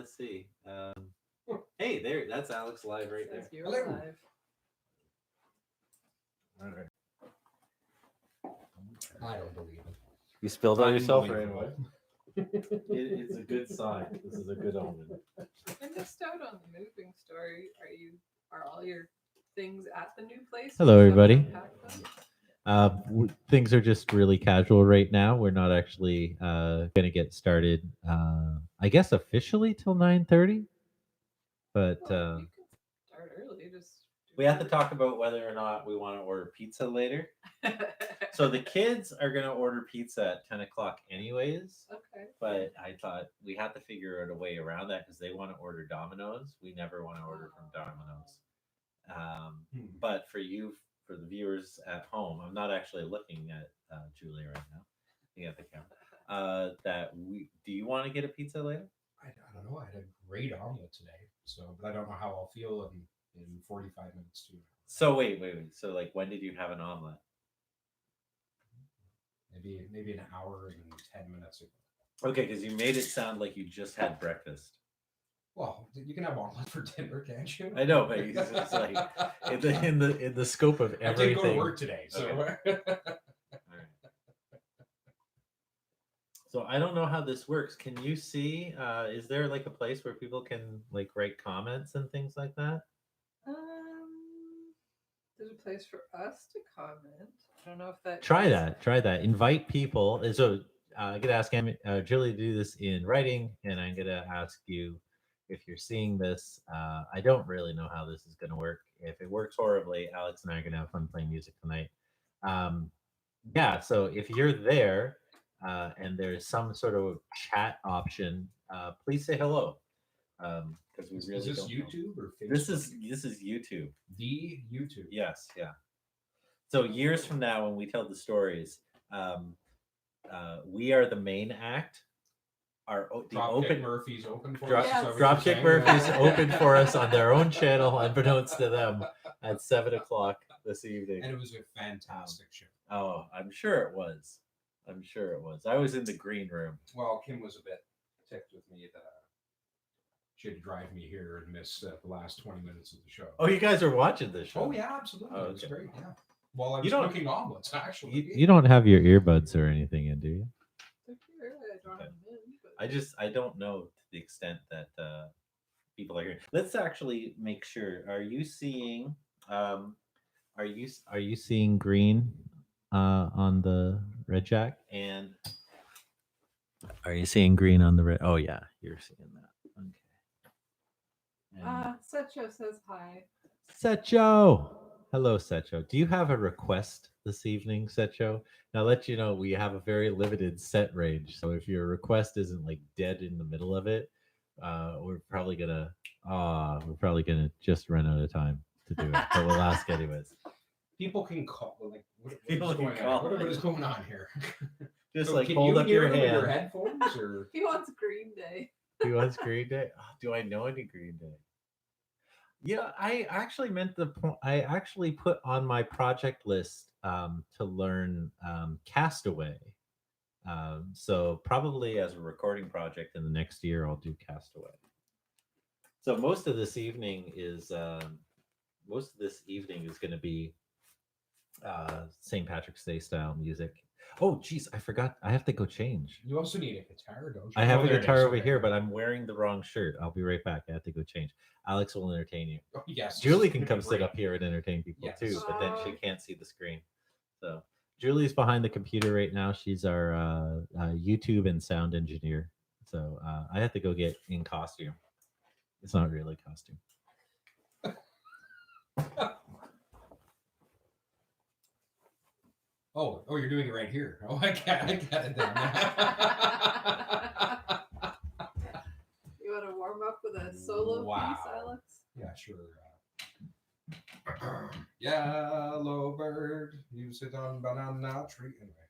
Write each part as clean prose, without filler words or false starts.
let's see. Hey, there. That's Alex live right there. You're live. All right. I don't believe it. You spilled on yourself right Unbelievable. away. It's a good sign. This is a good omen. I missed out on the moving story. Are all your things at the new place? Hello, You still haven't everybody. unpacked them? Things are just really casual right now. We're not actually going to get started, I guess, officially till 9:30. But Well, you can start early. Just we have to talk about whether or not we want to order pizza later. So the kids are going to order pizza at 10 o'clock anyways. Okay. But I thought we had to figure out a way around that because they want to order Domino's. We never want to order from Domino's. But for the viewers at home, I'm not actually looking at Julie right now. You got the camera. Do you want to get a pizza later? I don't know. I had a great omelet today, but I don't know how I'll feel in 45 minutes too. So wait. So like, when did you have an omelet? Maybe an hour and 10 minutes ago. Okay, because you made it sound like you just had breakfast. Well, you can have omelet for dinner, can't you? I know, but it's like in the scope of everything. I did go to work today, so. Okay. All right. So I don't know how this works. Can you see? Is there like a place where people can like write comments and things like that? There's a place for us to comment. I don't know if that. Try that. Invite people. And so I'm gonna ask Julie to do this in writing, and I'm gonna ask you if you're seeing this. I don't really know how this is gonna work. If it works horribly, Alex and I are gonna have fun playing music tonight. Yeah. So if you're there and there's some sort of chat option, please say hello. Because we really is this don't YouTube know. or Facebook? This is YouTube. The YouTube. Yes, yeah. So years from now, when we tell the stories, we are the main act. Dropkick Murphys open for us. Dropkick Murphys open for us on their own channel, unbeknownst to them, at 7 o'clock this evening. And it was a fantastic show. Oh, I'm sure it was. I was in the green room. Well, Kim was a bit ticked with me that she had to drive me here and miss the last 20 minutes of the show. Oh, you guys are watching this show? Oh, yeah, absolutely. Oh, It was great, yeah. Well, I was cooking omelets, actually. You don't have your earbuds or anything in, do you? I don't know to the extent that people are here. Let's actually make sure. Are you seeing green on the red jack? And are you seeing green on the red? Oh yeah, you're seeing that. Okay. Secho says hi. Secho. Hello, Secho. Do you have a request this evening, Secho? Now, I'll let you know we have a very limited set range. So if your request isn't like dead in the middle of it, we're probably gonna just run out of time to do it. But we'll ask anyways. People can call. Like, what is going on here? Just so like hold up your hand. Your headphones, or he wants Green Day. He wants Green Day. Oh, do I know any Green Day? Yeah, I actually I actually put on my project list to learn Castaway. So probably as a recording project in the next year, I'll do Castaway. So most of this evening is going to be St. Patrick's Day style music. Oh, geez, I forgot. I have to go change. You also need a guitar, don't you? I have a guitar over here, but I'm wearing the wrong shirt. I'll be right back. I have to go change. Alex will entertain you. Oh, yes. Julie can come sit up here and entertain people too, but then she can't see the screen. So Julie's behind the computer right now. She's our YouTube and sound engineer. So I have to go get in costume. It's not really costume. Oh, you're doing it right here. Oh, I got it down. You want to warm up with a solo piece, Alex? Yeah, sure. Yellow bird, you sit on banana tree. Anyway.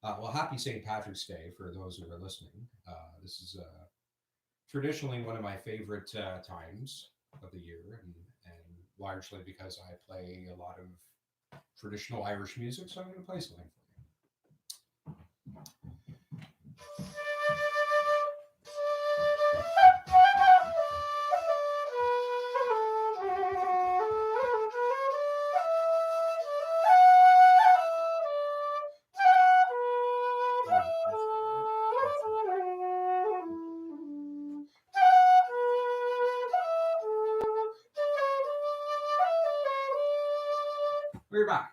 Well, happy St. Patrick's Day for those who are listening. This is traditionally one of my favorite times of the year, and largely because I play a lot of traditional Irish music, so I'm going to play something for you. We're back.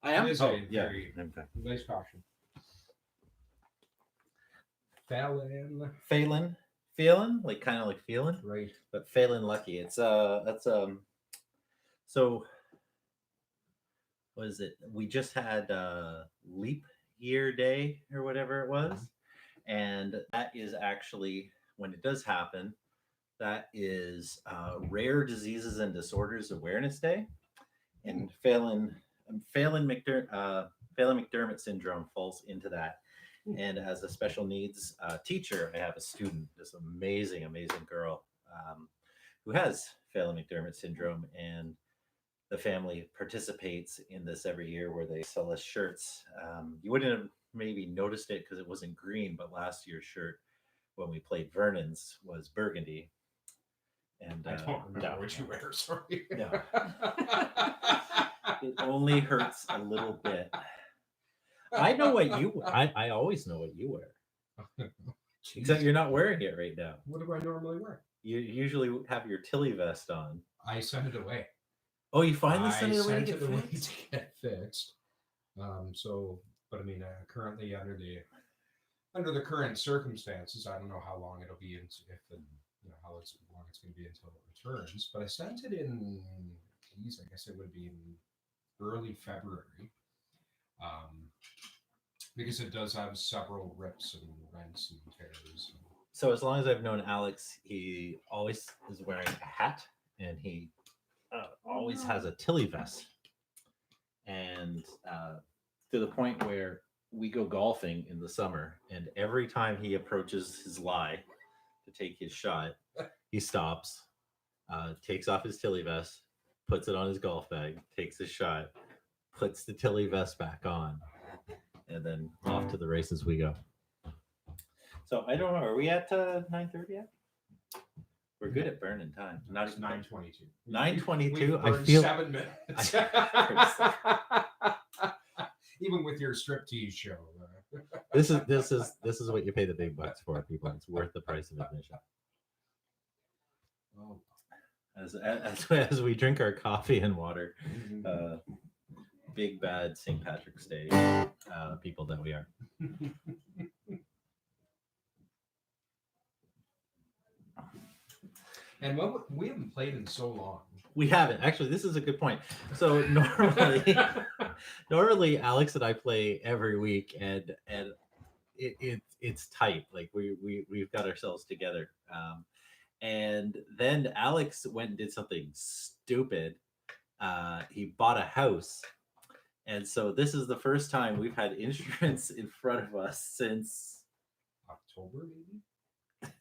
I am. It is Oh, a yeah. very Okay. nice caution. Fallon. Feeling like kind of like feeling, Right. but feeling lucky. It's that's so what is it? We just had leap year day or whatever it was, and that is actually when it does happen. That is Rare Diseases and Disorders Awareness Day, and Phelan McDermott syndrome falls into that. And as a special needs teacher, I have a student, this amazing, amazing girl who has Phelan McDermott syndrome, and the family participates in this every year where they sell us shirts. You wouldn't have maybe noticed it because it wasn't green, but last year's shirt when we played Vernon's was burgundy. And I don't remember what you wear. Sorry. No. It only hurts a little bit. I know what you. I always know what you wear. Except you're not wearing it right now. What do I normally wear? You usually have your Tilly vest on. I sent it away. Oh, you finally I sent it away to sent get it away fixed? to get fixed. But I mean, currently under the current circumstances, I don't know how long it'll be how long it's going to be until it returns. But I sent it in, geez, I guess it would be in early February, because it does have several rips and rents and tears. So as long as I've known Alex, he always is wearing a hat, and he always has a Tilly vest, and to the point where we go golfing in the summer, and every time he approaches his lie to take his shot, he stops, takes off his Tilly vest, puts it on his golf bag, takes his shot, puts the Tilly vest back on, and then off to the races we go. So I don't know. Are we at 9:30 yet? We're good at burning time. Not 9:22. 9:22. I feel 7 minutes. Even with your striptease show. This is what you pay the big bucks for, people. It's worth the price of admission. Oh. As we drink our coffee and water, big bad St. Patrick's Day people that we are. And we haven't played in so long. We haven't. Actually, this is a good point. So normally Alex and I play every week, and it's tight. Like we've got ourselves together. And then Alex went and did something stupid. He bought a house. And so this is the first time we've had insurance in front of us since October, maybe?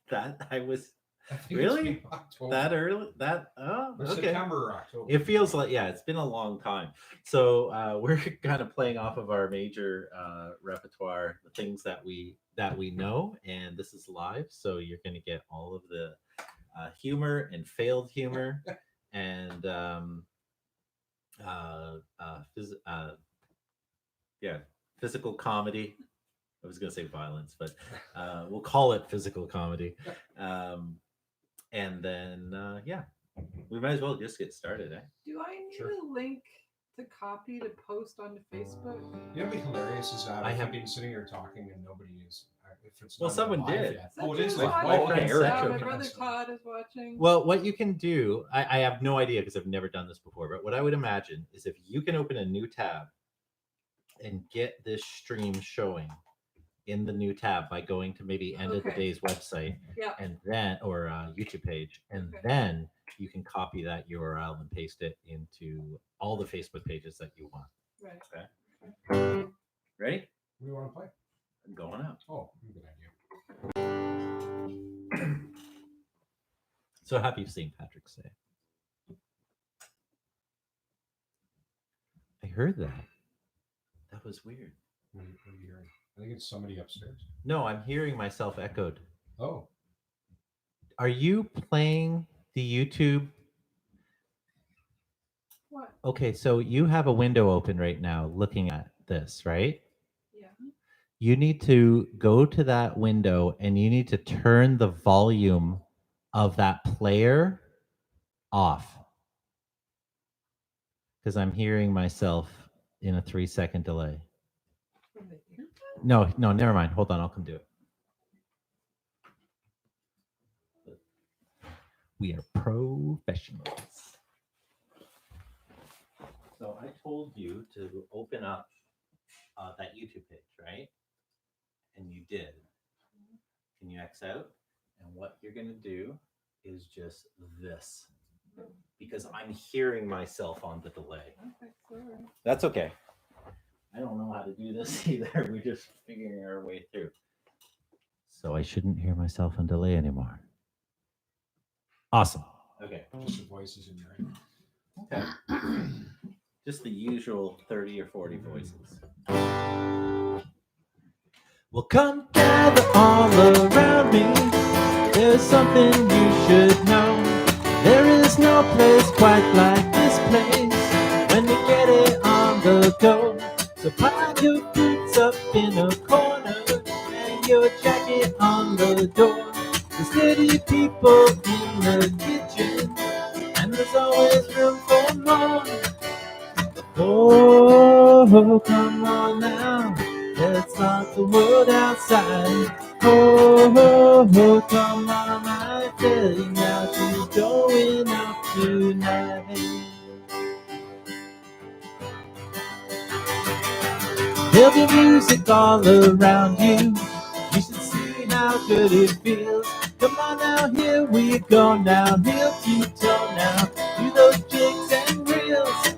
that I was I think really October. that early. That oh Or okay. September or October. It feels like it's been a long time. So we're kind of playing off of our major repertoire, the things that we know, and this is live, so you're going to get all of the humor and failed humor and physical comedy. I was going to say violence, but we'll call it physical comedy. And then we might as well just get started, eh? Do I need Sure. a link to copy to post onto Facebook? You know what'd be hilarious is that I I have- have been sitting here talking and nobody is. If it's Well, not someone live did. yet. Is that Oh, it is who's live. My watching? friend Eric. Eric. My brother That's- Todd is watching. Well, what you can do, I have no idea because I've never done this before, but what I would imagine is if you can open a new tab and get this stream showing in the new tab by going to maybe End of the Okay. Day's website Yeah. and then or YouTube page, and Okay. then you can copy that URL and paste it into all the Facebook pages that you want. Right. Okay. Ready? What do you want to play? I'm going up. Oh, good idea. So happy St. Patrick's Day. I heard that. That was weird. What are you hearing? I think it's somebody upstairs. No, I'm hearing myself echoed. Oh, Are you playing the YouTube? What? Okay, so you have a window open right now looking at this, right? Yeah. You need to go to that window and you need to turn the volume of that player off. because I'm hearing myself in a 3-second delay. From the earbud? No, no, never mind. Hold on, I'll come do it. We are professionals. So I told you to open up that YouTube page, right? And you did. Can you X out? And what you're going to do is just this because I'm hearing myself on the delay. Okay, sorry. That's okay. I don't know how to do this either. We're just figuring our way through. So I shouldn't hear myself on delay anymore. Awesome. Okay. Just the voices in your head. Okay. Just the usual 30 or 40 voices. Well, come gather all around me. There's something you should know. There is no place quite like this place when you get it on the go. So pile your boots up in a corner and your jacket on the door. There's 30 people in the kitchen and there's always room for more. Oh, come on now, let's lock the world outside. Oh, come on, I tell you now, she's going out tonight. There'll be music all around you. You should see how good it feels. Come on now, here we go now, heel to toe now. Do those jigs and reels.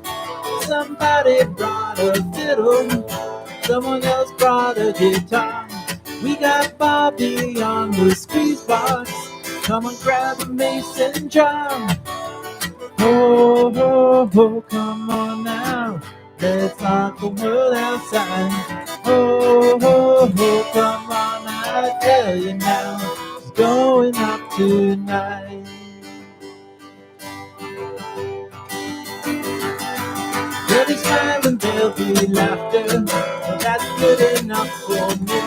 Somebody brought a fiddle, someone else brought a guitar. We got Bobby on the squeeze box. Come on, grab a mason jar. Oh, oh, oh, come on now. Let's lock the world outside. Oh, oh, oh, come on, I tell you now. It's going up tonight. There'll be smiling, there'll be laughter, but that's good enough for me.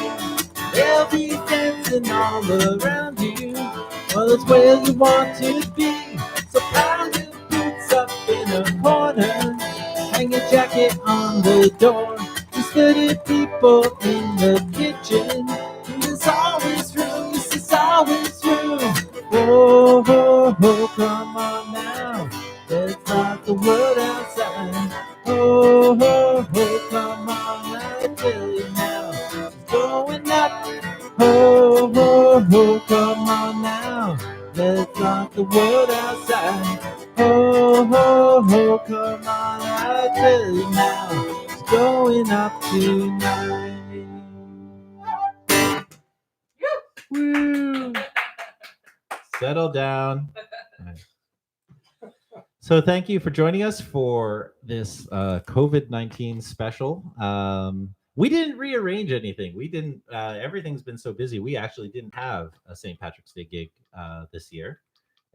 There'll be dancing all around you, well, it's where you want to be. So pile your boots up in a corner, hang your jacket on the door. There's 30 people in the kitchen, and there's always room, yes, there's always room. Oh, oh, oh, come on now, let's lock the world outside. Oh, oh, oh, come on, I tell you now, it's going up. Oh, oh, oh, come on now, let's lock the world outside. Oh, oh, oh, come on, I tell you now, it's going up tonight. Woo! Settle down. So thank you for joining us for this COVID-19 special. We didn't rearrange anything. We didn't. Everything's been so busy. We actually didn't have a St. Patrick's Day gig this year,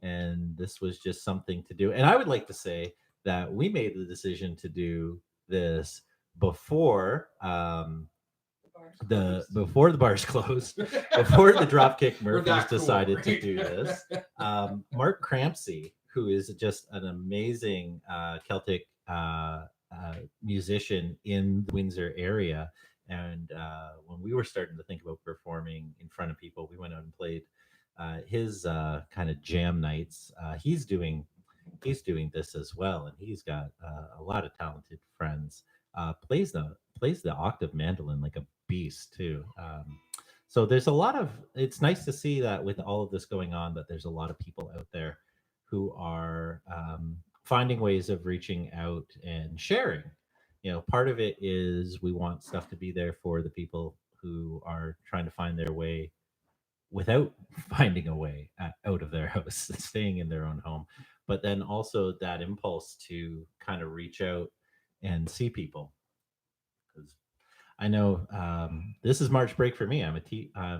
and this was just something to do. And I would like to say that we made the decision to do this before before the bars closed, before the Dropkick Murphys decided to do this. Mark Crampsey, who is just an amazing Celtic musician in the Windsor area, and when we were starting to think about performing in front of people, we went out and played his kind of jam nights. He's doing this as well, and he's got a lot of talented friends. Plays the octave mandolin like a beast too. So there's a lot of. It's nice to see that with all of this going on, that there's a lot of people out there who are finding ways of reaching out and sharing. Part of it is we want stuff to be there for the people who are trying to find their way without finding a way out of their house, staying in their own home. But then also that impulse to kind of reach out and see people. Because I know this is March break for me. I'm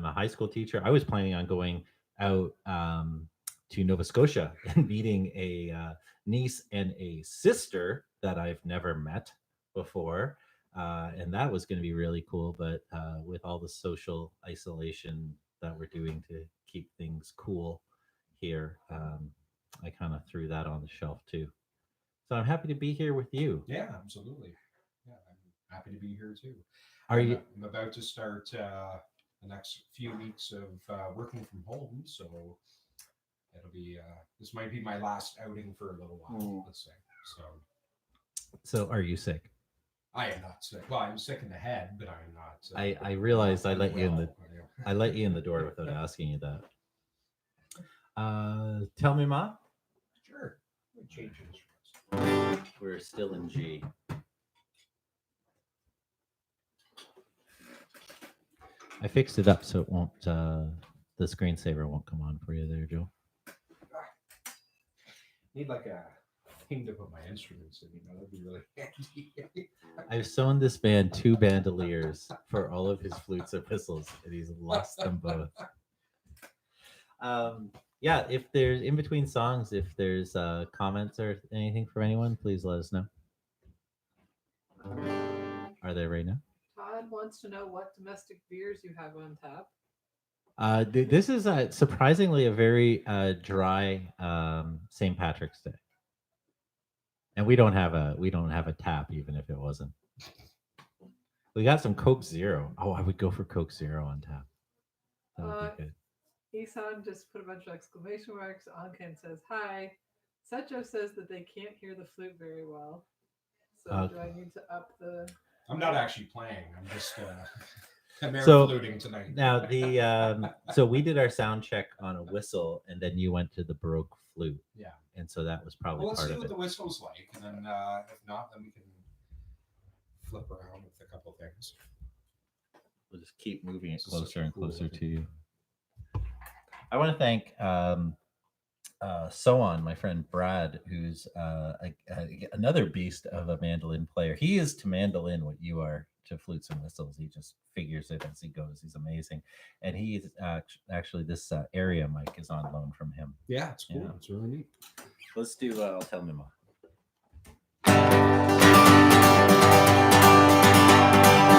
a high school teacher. I was planning on going out to Nova Scotia and meeting a niece and a sister that I've never met before. And that was going to be really cool. But with all the social isolation that we're doing to keep things cool here, I kind of threw that on the shelf too. So I'm happy to be here with you. Yeah, absolutely. Yeah, I'm happy to be here too. Are you? I'm about to start the next few weeks of working from home, so it'll be this might be my last outing for a little while. Let's say. So So are you sick? I am not sick. Well, I'm sick in the head, but I'm not. I realized I let you in the well. I let you in the door without asking you that. Tell me, Ma. Sure. Let me change instruments. We're still in G. I fixed it up so it won't. The screensaver won't come on for you there, Joe. Need like a thing to put my instruments in. That'd be really handy. I've sewn this man 2 bandoliers for all of his flutes and whistles, and he's lost them both. Yeah, if there's in between songs, if there's comments or anything from anyone, please let us know. Are they right now? Todd wants to know what domestic beers you have on tap. This is surprisingly a very dry St. Patrick's Day, and we don't have a tap, even if it wasn't. We got some Coke Zero. Oh, I would go for Coke Zero on tap. That would be good. Isan just put a bunch of exclamation marks. Anken says hi. Secho says that they can't hear the flute very well. So do I need to up the? I'm not actually playing. I'm just I'm air So, fluting tonight. Now the so we did our sound check on a whistle, and then you went to the Baroque flute, Yeah. and so that was probably Well, let's part see of what it. the whistle's like, and then if not, then we can flip around with a couple things. We'll just keep moving it This is such closer a and cool closer thing. to you. I want to thank So-On, my friend Brad, who's another beast of a mandolin player. He is to mandolin what you are to flutes and whistles. He just figures it as he goes. He's amazing. And he's actually, this area mic is on loan from him. Yeah, it's cool. Yeah. It's really neat. Let's do I'll Tell Me More.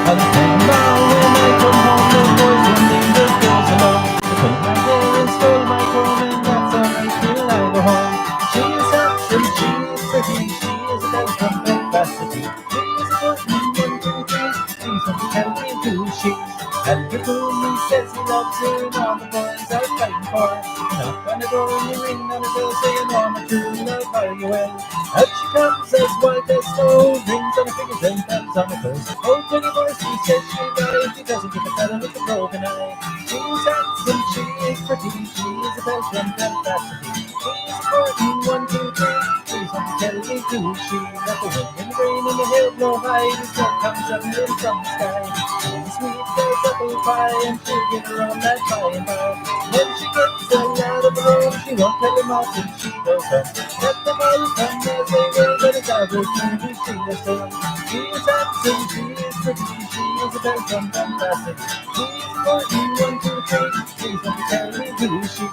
I'll tell you now when I come home, the boys and neighbors goes along. I put my hair and stole my comb, and that's alright till I go home. She is handsome, she is pretty, she is a belle from Belfast. She is a good 1, 2, 3. Please don't tell me who she. And the fool he says he loves her, and all the boys are fighting for her. Knock on the door and the ring on the bell, saying, "Oh, my true love, are you well?" Out she comes as white as snow, rings on her fingers and thumbs on her toes. Oh, Jenny boys, she says she'll die if she doesn't get the fella with the broken eye. She is handsome, she is pretty, she is a Belgian Belfast. She is important, 1, 2, 3. Please don't tell me who she. Let the wind and the rain and the hail blow high, the snow comes up in from the sky. She's a sweet girl, apple pie, and she'll get her on that by and by. When she gets out of the road, she won't tell him off till she goes home. Let them all come as they will, but it's our turn to sing the song. She is handsome, she is pretty, she is a Belgian fantastic. She is important, 1, 2, 3. Please don't tell me who she.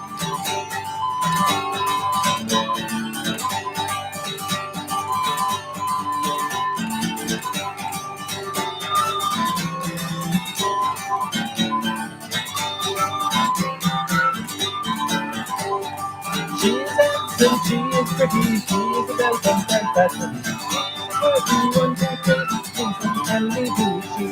She is handsome, she is pretty, she is a Belgian fantastic. She is important, 1, 2, 3. Please don't tell me who she.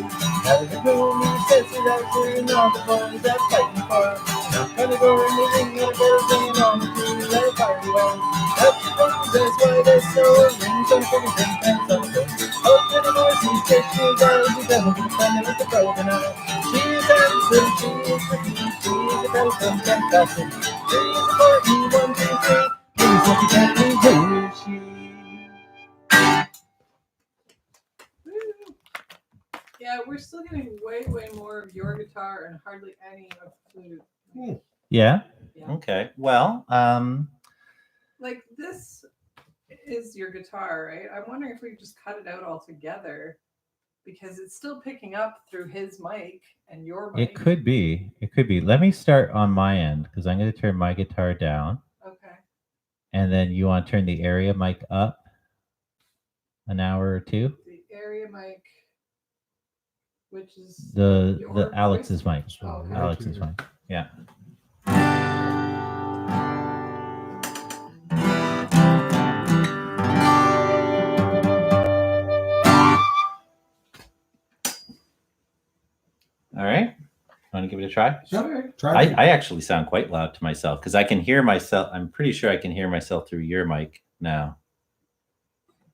Now the room he says he loves her, and all the boys are fighting for her. Knock on the door and the ring on the bell, saying, "On the true love, are you well?" Up she comes as white as snow, rings on her fingers and hands on her toes. Oh, Jenny boys, he says she'll die if she doesn't get the fella with the broken eye. She is handsome, she is pretty, she is a Belgian fantastic. She is important, 1, 2, 3. Please don't tell me who is she. Woo. Yeah, we're still getting way more of your guitar and hardly any of flute. Yeah. Yeah. Okay. Well, Like this is your guitar, right? I'm wondering if we could just cut it out altogether because it's still picking up through his mic and your mic. it could be. It could be. Let me start on my end because I'm going to turn my guitar down, Okay. and then you want to turn the area mic up an hour or two. The area mic, which is The your Alex's voice? mic. Oh, okay. Alex's mic. Yeah. give it a try? Sure. Try it. I actually sound quite loud to myself because I can hear myself. I'm pretty sure I can hear myself through your mic now.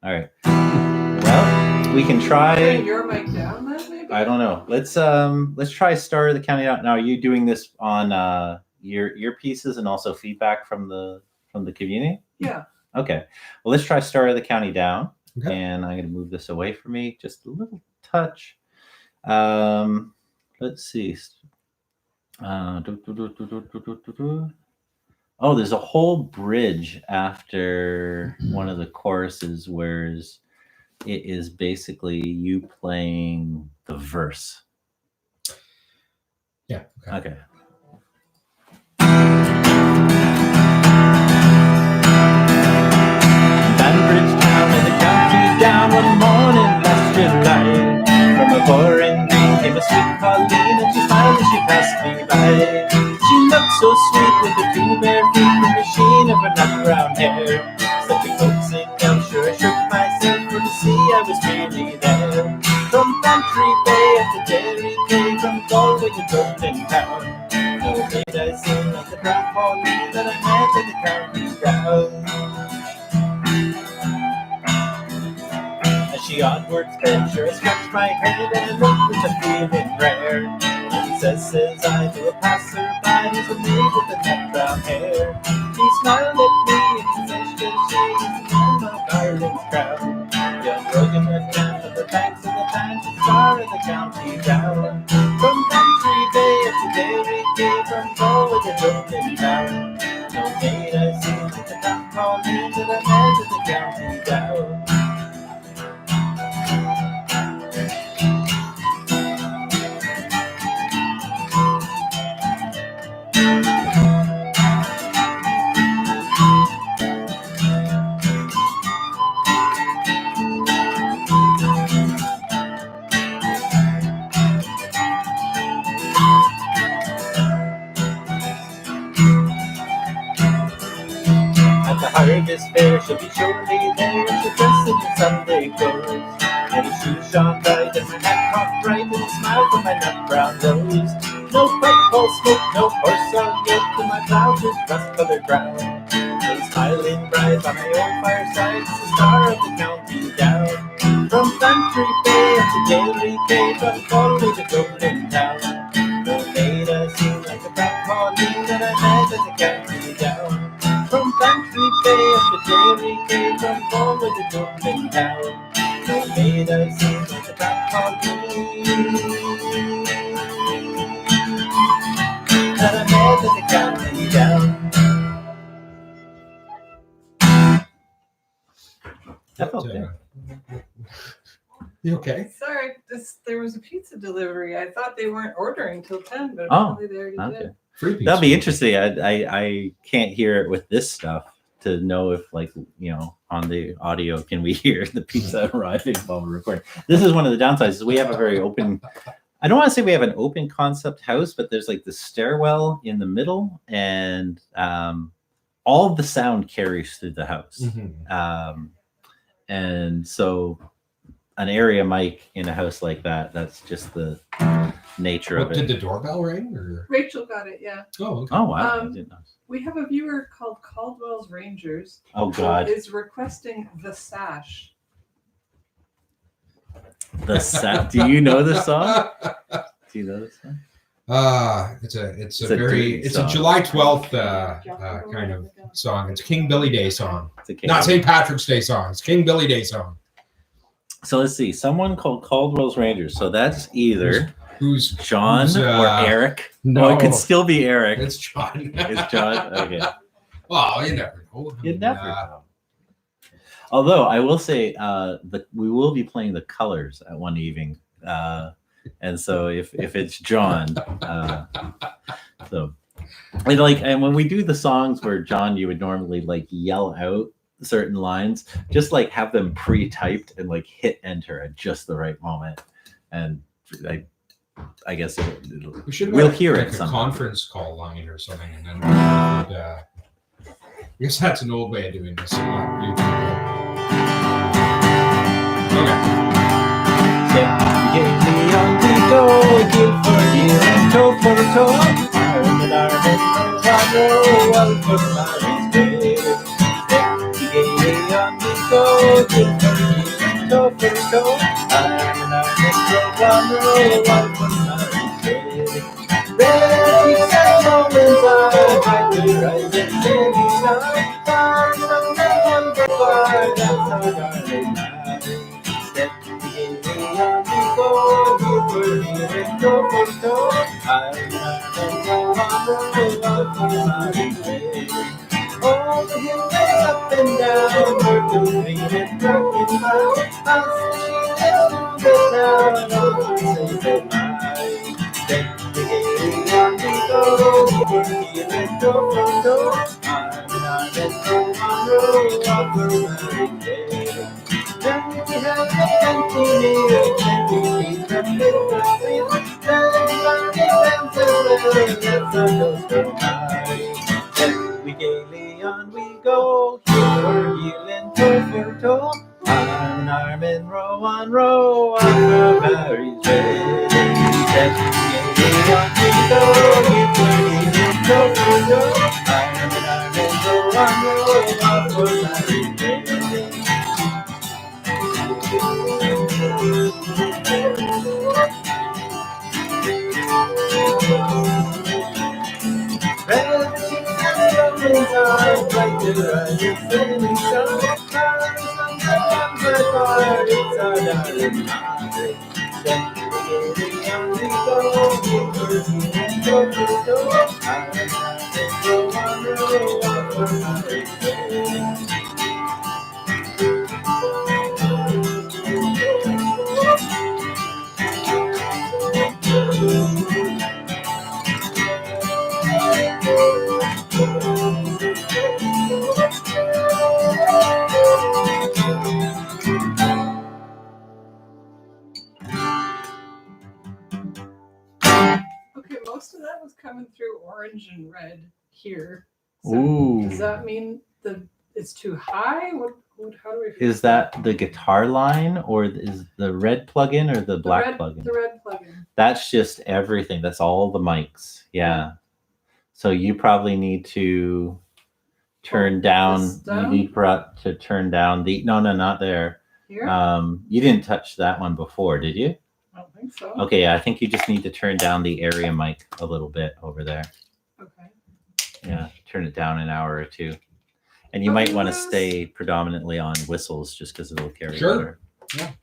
All right. Well, we can try. Turn your mic down then, maybe? I don't know. Let's try Star of the County Out. Now, are you doing this on your earpieces and also feedback from the community? Yeah. Okay. Well, let's try Star of the County Down. Okay. And I'm going to move this away from me just a little touch. Let's see. Oh, there's a whole bridge after one of the choruses where it is basically you playing the verse. Yeah. Okay. Banbridge town in the county down one morning last July. From a foreign green came a sweet Pauline, and she smiled as she passed me by. She looked so sweet with the two bare feet and the sheen of her nut brown hair. Such a coaxing, I'm sure I shook myself for to see I was really there. From Bantry Bay at the Dairy Quay, from Galway to Dublin town. No maid I sing like the brown Pauline that I met in the county down. As she onward sped, sure I scratched my head and I looked with a feeling rare. And says I to a passer-by who's a maid with the nut brown hair. He smiled at me and he says, just shake and my Ireland's crown. Young Rogan went down from the banks of the Banff, the Star of the County down. From Bantry Bay up to Dairy Quay, from Galway to Dublin town. No maid I seen like the brown Pauline that I met in the county down. At the harvest fair, she'll be surely there. She'll dress in her Sunday clothes. And her shoes shone bright, and her hat cocked right, and a smile from my nut brown nose. No pipe or smoke, no horse or yoke, and my trousers rust-colored brown. No smiling bride by my own fireside, it's the Star of the County down. From Bantry Bay up to Dairy Quay, from Galway to Dublin town. No maid I seen like the brown Pauline that I met at the county down. From Bantry Bay up to Dairy Quay, from Galway to Dublin town. No maid I seen like the brown Pauline that I met at the county down. That felt good. You okay? Sorry, there was a pizza delivery. I thought they weren't ordering till 10, but Oh, apparently they already Okay. did. Free pizza. That'll be interesting. I can't hear it with this stuff to know if, like, you know, on the audio, can we hear the pizza arriving while we're recording? This is one of the downsides. Is we have a very open. I don't want to say we have an open concept house, but there's like the stairwell in the middle, and all of the sound carries through the house. Mhm. And so an area mic in a house like that's just the nature of What, it. did the doorbell ring? Or? Rachel got it, yeah. Oh, okay. Oh, wow. I Um, didn't know. We have a viewer called Caldwell's Rangers Oh, who God. is requesting the sash. The set. Do you know this song? Do you know this song? It's a It's a dirty it's song. a July 12th kind of song. It's a King Billy Day song. It's a King Not Billy. St. Patrick's Day song. It's King Billy Day song. So let's see. Someone called Caldwell's Rangers. So that's either Who's John who's, or Eric. no. Oh, it could still be Eric. It's John. It's John. Okay. Well, you never know. I You mean, never know. Although I will say, we will be playing the Colors at one evening, and so if it's John, so and when we do the songs where John, you would normally like yell out certain lines, just like have them pre-typed and like hit enter at just the right moment, and I guess we'll hear like it a somehow. conference call line or something, and then I guess that's an old way of doing this. Okay. So, give me on the go, give for you and toe for toe. Arm in arm and row on for Mary's grave. Gaily on we go, toe for toe. Arm in arm and row on for Mary's grave. Red cheeks and moments are bright to rise and steady star. Far from the wonder far, that's our darling Mary. Step gaily on we go, toe for heel and toe for toe. Arm in arm and row on for Mary's grave. All the hills up and down were too green and broken down. As she lives through the town, all to say goodbye. Then the gaily on we go, over heel and toe for toe. Arm in arm and row on for Mary's grave. Then we have a plenty meal, plenty feast, and bitter sweet. Then Sunday dances well, let's not toast her high. We gaily on we go, heel for heel and toe for toe. Arm in arm and row on for Mary's grave. Then gaily on we go, heel for heel and toe for toe. Arm in arm and row on for Mary's grave. Red cheeks and Romans are bright to rise and setting sun. Flowers from the lumber far, it's our darling Mary. Then gaily on we go, heel for heel and toe for toe. Arm in arm and row on for Mary's grave. Okay, most of that was coming through orange and red here. So Ooh. does that mean it's too high? How do we feel? Is that the guitar line, or is the red plug-in, or the black plug-in? The red plug-in. That's just everything. That's all the mics. Yeah. So you probably need to turn down. You need to turn down the. No, not there. Here? You didn't touch that one before, did you? I don't think so. Okay, yeah, I think you just need to turn down the area mic a little bit over there. Okay. Yeah, turn it down an hour or two. And you might want to stay predominantly on whistles just because it'll carry better. Yeah.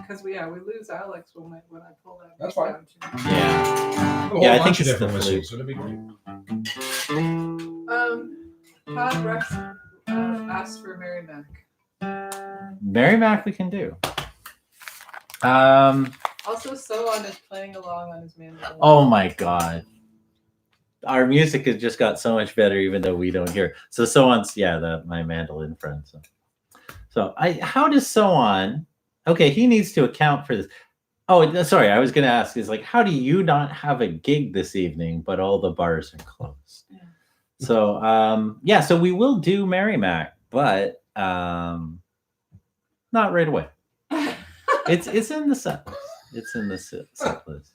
Because we lose Alex when I pull that. That's fine. Down too. Yeah. Yeah, I think it's different the whistles, so it'll be great. Todd Rex asked for Mary Mac. Mary Mac we can do. Also, So-On is playing along on his mandolin. Oh my God. Our music has just got so much better, even though we don't hear. So-On's, my mandolin friend. So how does So-On? Okay, he needs to account for this. Oh, sorry, I was going to ask is how do you not have a gig this evening, but all the bars are closed? Yeah. So so we will do Mary Mac, but not right away. It's in the set list. It's in the set list.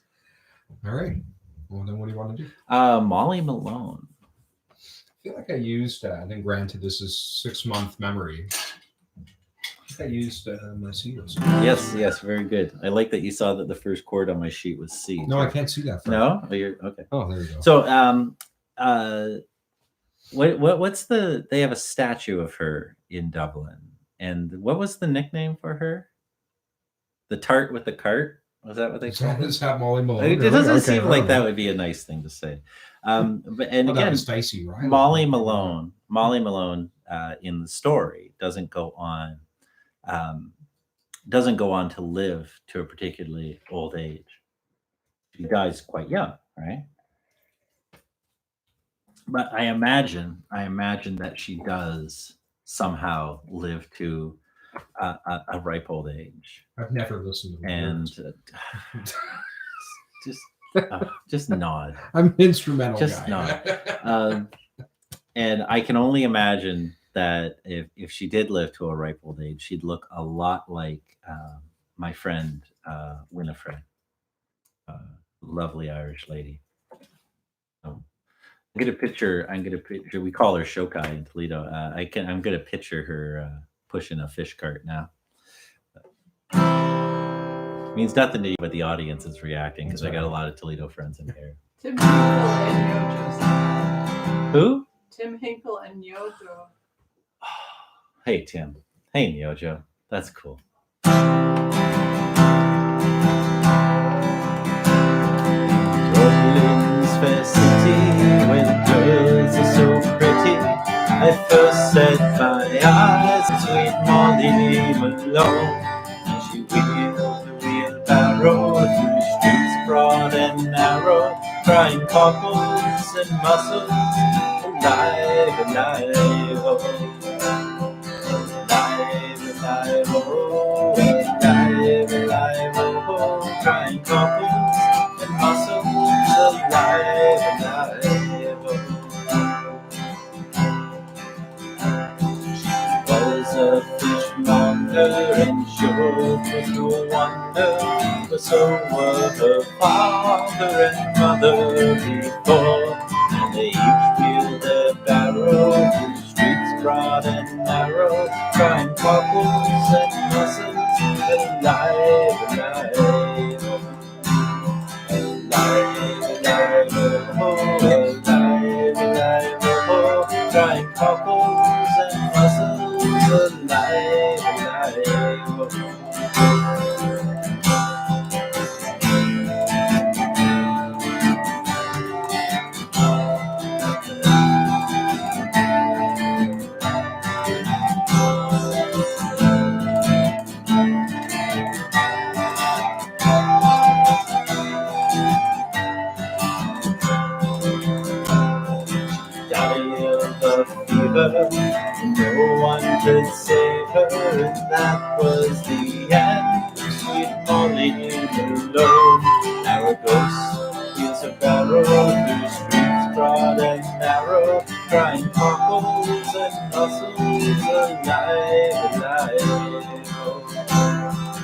All right. Well, then what do you want to do? Molly Malone. I feel like I used, and then granted this is 6-month memory. I think I used my C list. Yes, very good. I like that you saw that the first chord on my sheet was C. No, I can't see that. No? Oh, you're okay. Oh, there you go. So what's they have a statue of her in Dublin. And what was the nickname for her? The tart with the cart? Was that what they called it? Is that Molly Malone? It doesn't seem like that would be a nice thing to say. Again, Dicey, right? Molly Malone in the story doesn't go on to live to a particularly old age. She dies quite young, right? But I imagine that she does somehow live to a ripe old age. I've never listened to and just nod. I'm an instrumental just guy. Nod. And I can only imagine that if she did live to a ripe old age, she'd look a lot like my friend Winifred, lovely Irish lady. gonna picture. I'm gonna picture. We call her Shokai in Toledo. I'm gonna picture her pushing a fish cart now. Means nothing to you, but the audience is reacting because I got a lot of Toledo friends in here. Tim Hinkle and Yojo. Who? Tim Hinkle and Yojo. Hey Tim. Hey Yojo. That's cool. Dublin's fair city, where the girls are so pretty. I first set my eyes on sweet Molly Malone. She wheeled the wheelbarrow through streets broad and narrow, crying cockles and mussels, alive, alive, oh. Alive, alive, oh, alive, alive, oh, crying cockles and mussels, alive, alive, oh. Was a fishmonger, and sure was no wonder, for so were her father and mother before, and they each wheeled their barrow through streets broad and narrow, crying cockles and mussels, alive, alive, alive, alive, oh, alive, alive, oh, crying cockles and mussels, alive, alive, oh. No one could save her, and that was the end. Sweet Molly alone. Now a ghost wheels a barrow through streets broad and narrow, crying cockles and mussels, alive, alive, oh.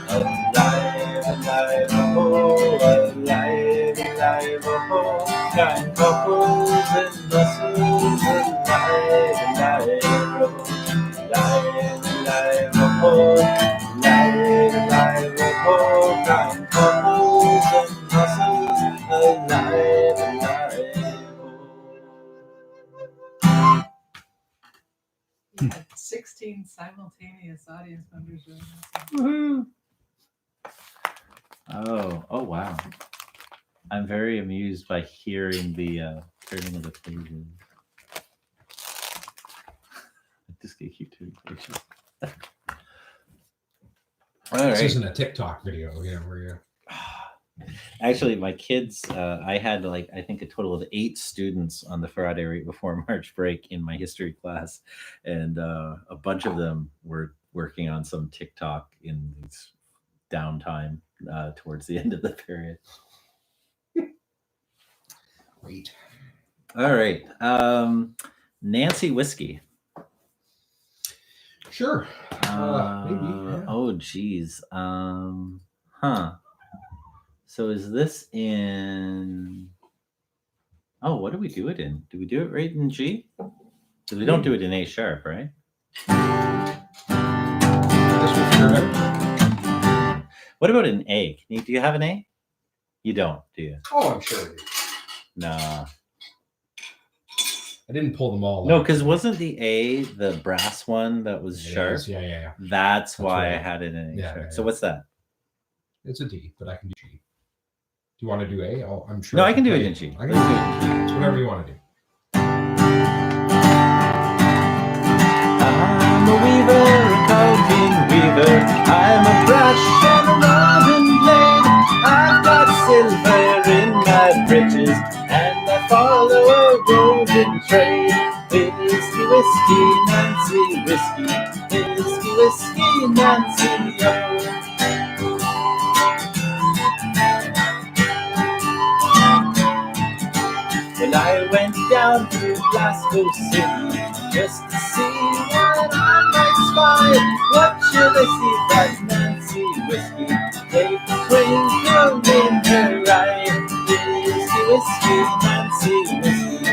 Alive, alive, oh, alive, alive, oh, crying cockles and mussels, alive, alive, oh, alive, alive, oh, alive, alive, oh, crying cockles and mussels, alive, alive, oh. You had 16 simultaneous audience members. Woohoo! Oh wow. I'm very amused by hearing the turning of the pages. I just get keep turning pages. All This right. isn't a TikTok video, you know, where you. Actually, my kids, I had like, I think a total of 8 students on the Friday right before March break in my history class. And a bunch of them were working on some TikTok in this downtime towards the end of the period. Wait. All right. Nancy Whiskey. Sure. Maybe. Yeah. Oh, geez. Huh. So is this in... Oh, what do we do it in? Do we do it right in G? Because we don't do it in A sharp, right? What about an A? Do you have an A? You don't, do you? Oh, I'm sure. Nah. I didn't pull them all. No, because wasn't the A the brass one that was sharp? Yeah. That's why right. I had it in A Yeah, sharp. yeah, So yeah. what's that? It's a D, but I can do G. Do you want to do A? I'm sure. No, I can do it play in G. I can do it in G. It's whatever you want to do. I'm a weaver, a counting weaver. I'm a brush and a robin blade. I've got silver in my britches, and I follow a golden trade. Whiskey, whiskey, Nancy, whiskey. Whiskey, whiskey, Nancy, oh. Well, I went down to Glasgow City just to see what I might spy. What should I see but Nancy Whiskey? Take a twinkle in her eye. Whiskey, whiskey, Nancy Whiskey.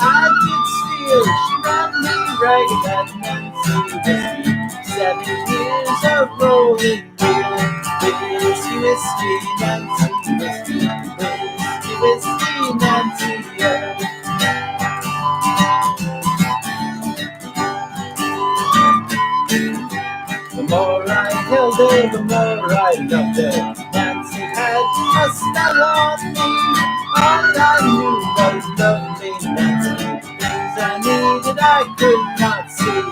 I did steal. She ran me ragged, that Nancy whiskey. 7 years of rolling wheel. Whiskey, whiskey, Nancy whiskey. Whiskey, whiskey, Nancy, oh. The more I held her, the more I loved her. Nancy had a spell on me. All I knew was lovely Nancy. Things I needed I could not see.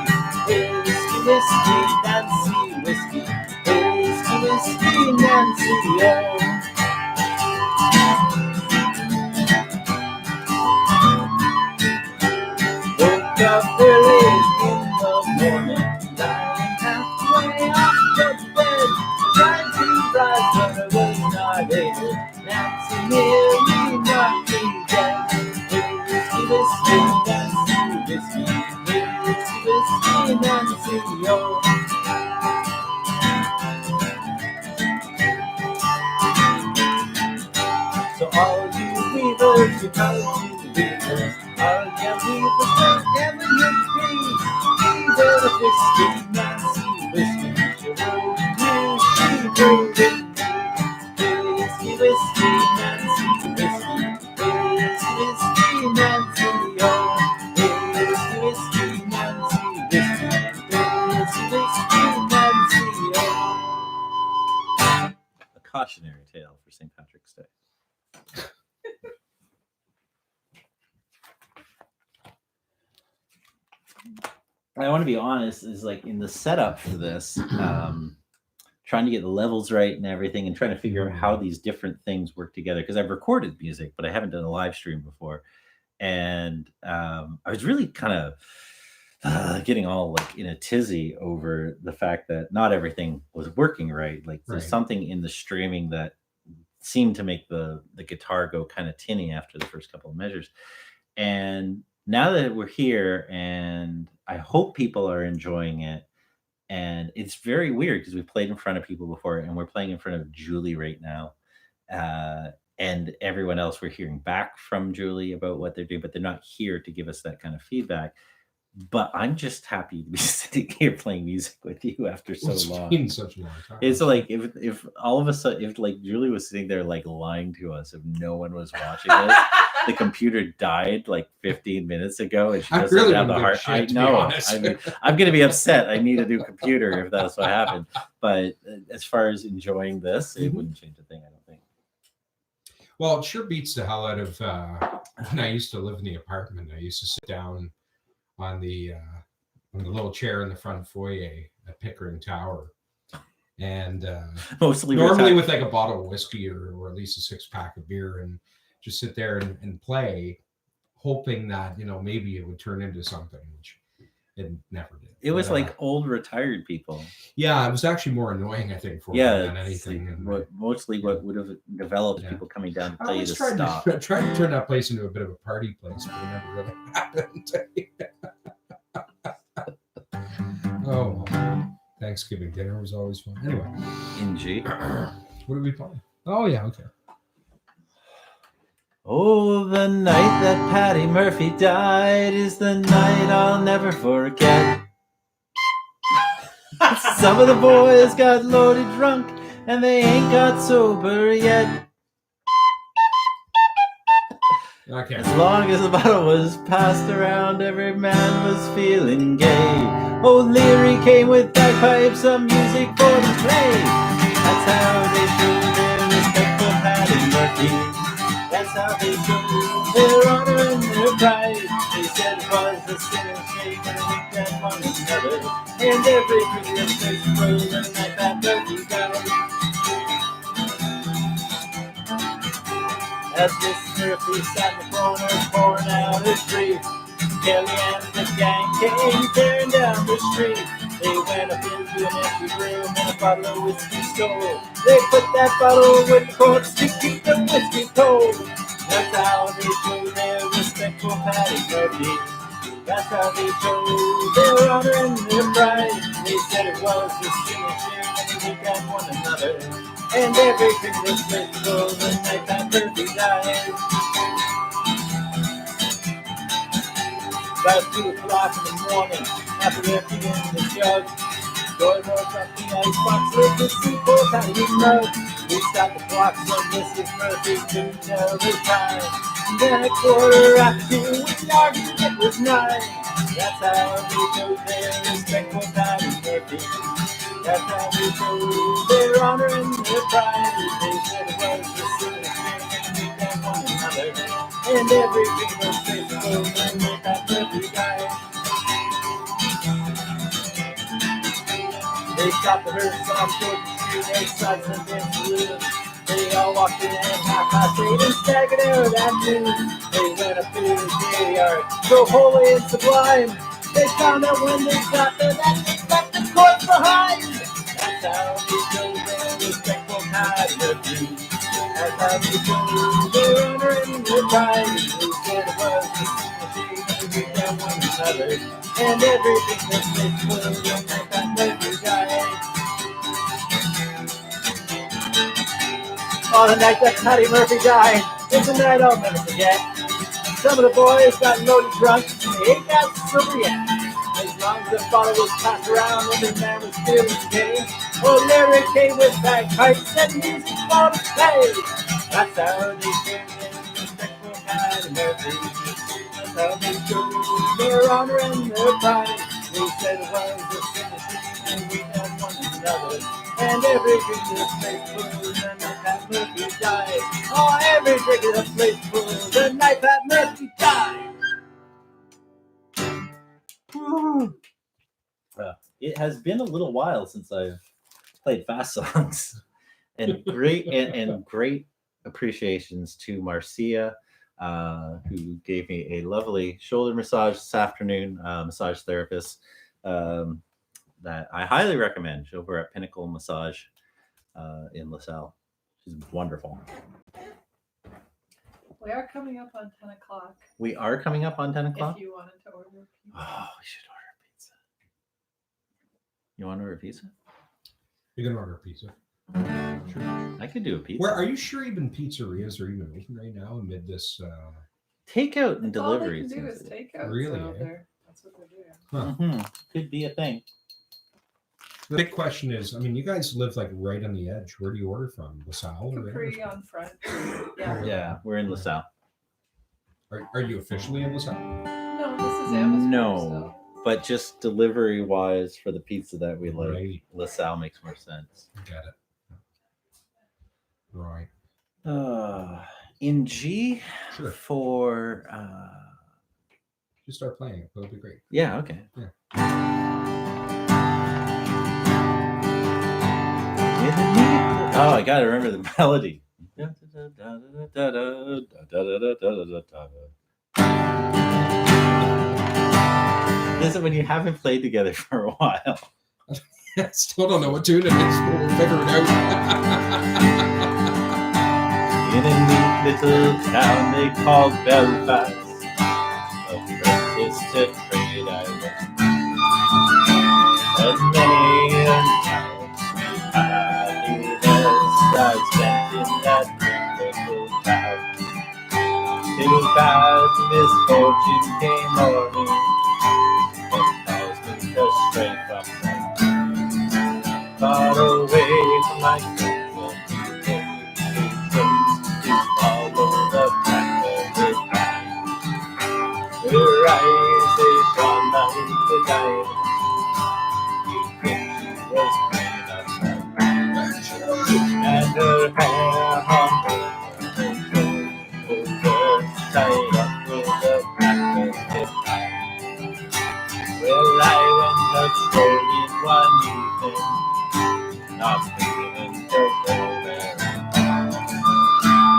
Whiskey, whiskey, Nancy, whiskey. Whiskey, whiskey, Nancy, oh. Woke up early in the morning, lying halfway off the bed, trying to rise, but I was not able. Nancy nearly knocked me dead. Whiskey, whiskey, Nancy, whiskey. Whiskey, whiskey, Nancy, oh. So all you weavers, you come to weavers, all you weavers, wherever you be, beware of whiskey, Nancy, whiskey. She rode you, she rode in me. Whiskey, whiskey, Nancy, whiskey. Whiskey, whiskey, Nancy, oh. Whiskey, whiskey, Nancy, whiskey. Whiskey, whiskey, Nancy, oh. A cautionary tale for St. Patrick's Day. I want to be honest, is like in the setup for this, trying to get the levels right and everything and trying to figure out how these different things work together. Because I've recorded music, but I haven't done a live stream before. And I was really kind of getting all like in a tizzy over the fact that not everything was working right. Like there's Right. something in the streaming that seemed to make the guitar go kind of tinny after the first couple of measures. And now that we're here, and I hope people are enjoying it, and it's very weird because we played in front of people before, and we're playing in front of Julie right now, and everyone else. We're hearing back from Julie about what they're doing, but they're not here to give us that kind of feedback. But I'm just happy to be sitting here playing music with you after so It's long. been such a long time. It's like if all of a sudden, if like Julie was sitting there like lying to us, if no one was watching this, the computer died like 15 minutes ago, and she I doesn't really have the wouldn't heart. give a I shit, to be know. honest. I mean, I'm gonna be upset. I need a new computer if that's what happened. But as far as enjoying this, it Mhm. wouldn't change a thing. I don't think. Well, it sure beats the hell out of when I used to live in the apartment. I used to sit down on the little chair in the front foyer at Pickering Tower, and Mostly we're normally talking- with like a bottle of whiskey or at least a 6-pack of beer, and just sit there and play, hoping that maybe it would turn into something, which it never did. it was But, like old retired people. yeah, it was actually more annoying, I think, for Yeah, me than it's anything. like And what would have developed Yeah. people coming down to I tell you always to tried stop. to turn that place into a bit of a party place, but it never really happened. Oh, well. Thanksgiving dinner was always fun. Anyway, NG. what are we playing? Oh yeah, okay. Oh, the night that Patty Murphy died is the night I'll never forget. Some of the boys got loaded drunk and they ain't got sober yet. Okay. As long as the bottle was passed around, every man was feeling gay. Old Leary came with bagpipes, some music for the play. That's how they showed their respect for Patty Murphy. That's how they showed their honor and their pride. They said it was a sinner's shame and we get one another. And everything was fixed for the night that Murphy died. As Miss Murphy sat in the corner pouring out his grief, Kelly and the gang came tearing down the street. They went up into an empty room and a bottle of whiskey stole. They put that bottle with the corks to keep the whiskey cold. That's how they showed their respect for Patty Murphy. That's how they showed their honor and their pride. They said it was the sinner's shame and we got one another. And everything was faithful the night that Murphy died. About 2 o'clock in the morning, after emptying the jug, Joy rolls up the icebox with the super tiny mug. We stopped the clock so Mrs. Murphy couldn't tell the time. Then a quarter after 2, we argued it was 9. That's how we show their respectful Patty Murphy. That's how we show their honor and their pride. They said it was the silliest thing and we got one another. And everything was faithful when they got Murphy died. They stopped the hearse on Short Street outside St. Anne's Saloon. They all walked in at 8:30 and staggered out at noon. They went up to the graveyard, so holy and sublime. They found out when they got there that they left the corpse behind. That's how we show their respectful Patty Murphy. That's how we show their honor and their pride. They said it was the thing that we found one another. And everything was faithful when they got Murphy died. Oh, the night that Patty Murphy died is a night I'll never forget. Some of the boys got loaded drunk and they ain't got sober yet. As long as the bottle was passed around, every man was feeling pain. Oh, Larry came with bagpipes and music for the stage. That's how they showed their respectful Patty Murphy. That's how they showed their honor and their pride. They said it was the simplest thing and we had one another. And everything was faithful the night that Murphy died. Oh, everything was faithful the night that Murphy died. It has been a little while since I've played fast songs, and great appreciations to Marcia, who gave me a lovely shoulder massage this afternoon, massage therapist that I highly recommend over at Pinnacle Massage in LaSalle. She's wonderful. We are coming up on 10 o'clock. We are coming up on 10 o'clock? If you wanted to order pizza. Oh, we should order pizza. You want to order pizza? You can order pizza. Sure. I could do a pizza. Where are you sure even pizzerias are even open right now amid this? Takeout and That's delivery. all they can do is takeout. Really, So eh? that's what they're doing. Huh. Mm-hmm. Could be a thing. The big question is, I mean, you guys live like right on the edge. Where do you order from? LaSalle or Capri on front. Yeah. Yeah, we're in LaSalle. Are you officially in LaSalle? No, this is Amherst. No, but just delivery wise for the pizza that we like, Right. LaSalle makes more sense. Got it. Right. In G Sure. for Just start playing it. That'll be great. yeah, okay. Yeah. Oh, I gotta remember the melody. This is when you haven't played together for a while. I still don't know what tune it is, but we'll figure it out. In a neat little town they called Belfast, a princess to trade I went. And many a night happiness I spent in that little town. Till bad misfortune came o'er me, and caused me to stray from them. Far away from my friends and to follow the path of the time. Her eyes they shone like the diamond. You think she was plain of them, and her hair hung over her shoulders, tied up with a back of the time. Well, I went a strolling one evening, not thinking until there.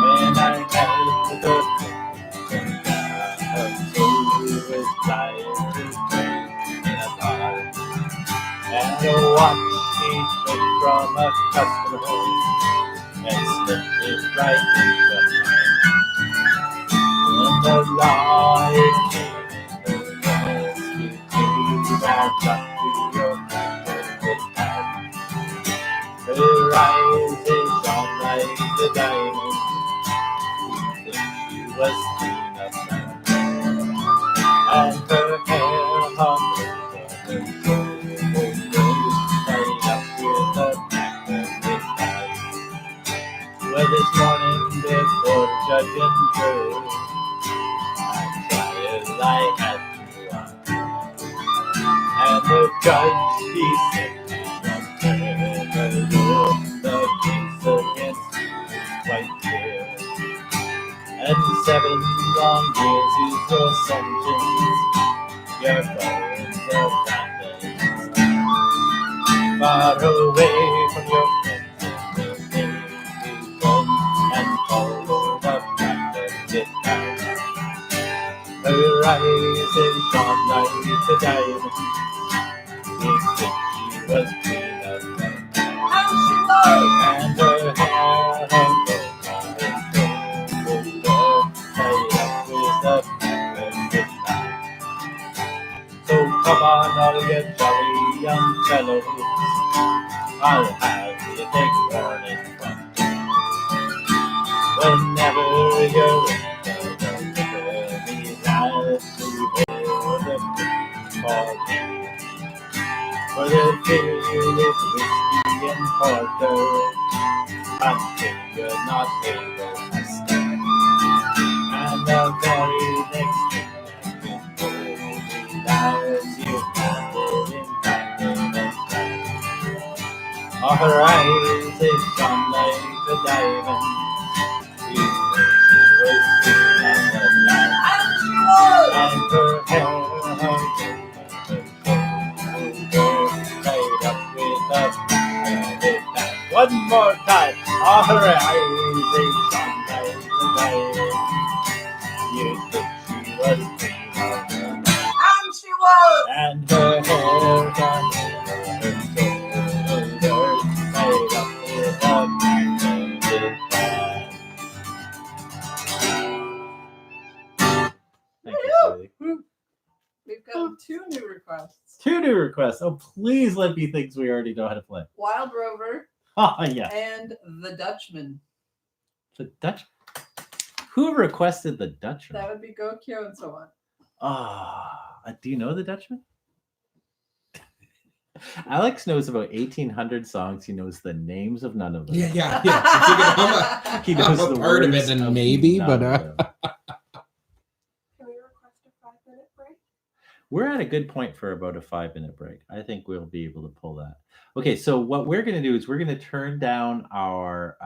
And I held the picture of two with flying in a bar. And a watch he took from a customer and slipped it right into mine. And the lawyer came in the rescue team back up to your back of the town. Her eyes they shone like the diamond. You think she was clean up now. And her looking through. As dry as I had to walk. And the judge, he said, the case against you is quite clear. And 7 long years is your sentence. You're going to Flanders, far away from your friends in the nation, and follow the Flanders guitar. Her eyes is shone like a diamond. You think she was queen of love, How she was! and her hair hung over her shoulder, tied up with a feather guitar. So come on, all you jolly young fellows, I'll have you take warning from me. Whenever you're in the river, lads, you hear the beat for me. For the field is whiskey and porter, until you're not able to stand. And the very next thing you told me, lads, you landed in London. All her eyes, they shone like a diamond. You knew she was queen of the land. And she was! And her hair hung over her shoulder, tied up with a velvet band. One more time. All her eyes, they shone like a diamond. You think she was queen of the land. And she was! And her hair hung over her shoulders, tied up with a velvet band. Thank you, Susie. We've got 2 new requests. 2 new requests. Oh, please let me things we already know how to play. Wild Rover Oh, yeah. and The Dutchman. The Dutch. Who requested the Dutchman? That would be Gokyo and so on. Do you know the Dutchman? Alex knows about 1,800 songs. He knows the names of none of them. Yeah. If you can He knows I'm a the part of words it, then maybe, none but of them. Can we request a 5-minute break? We're at a good point for about a 5-minute break. I think we'll be able to pull that. Okay, so what we're going to do is we're going to turn down our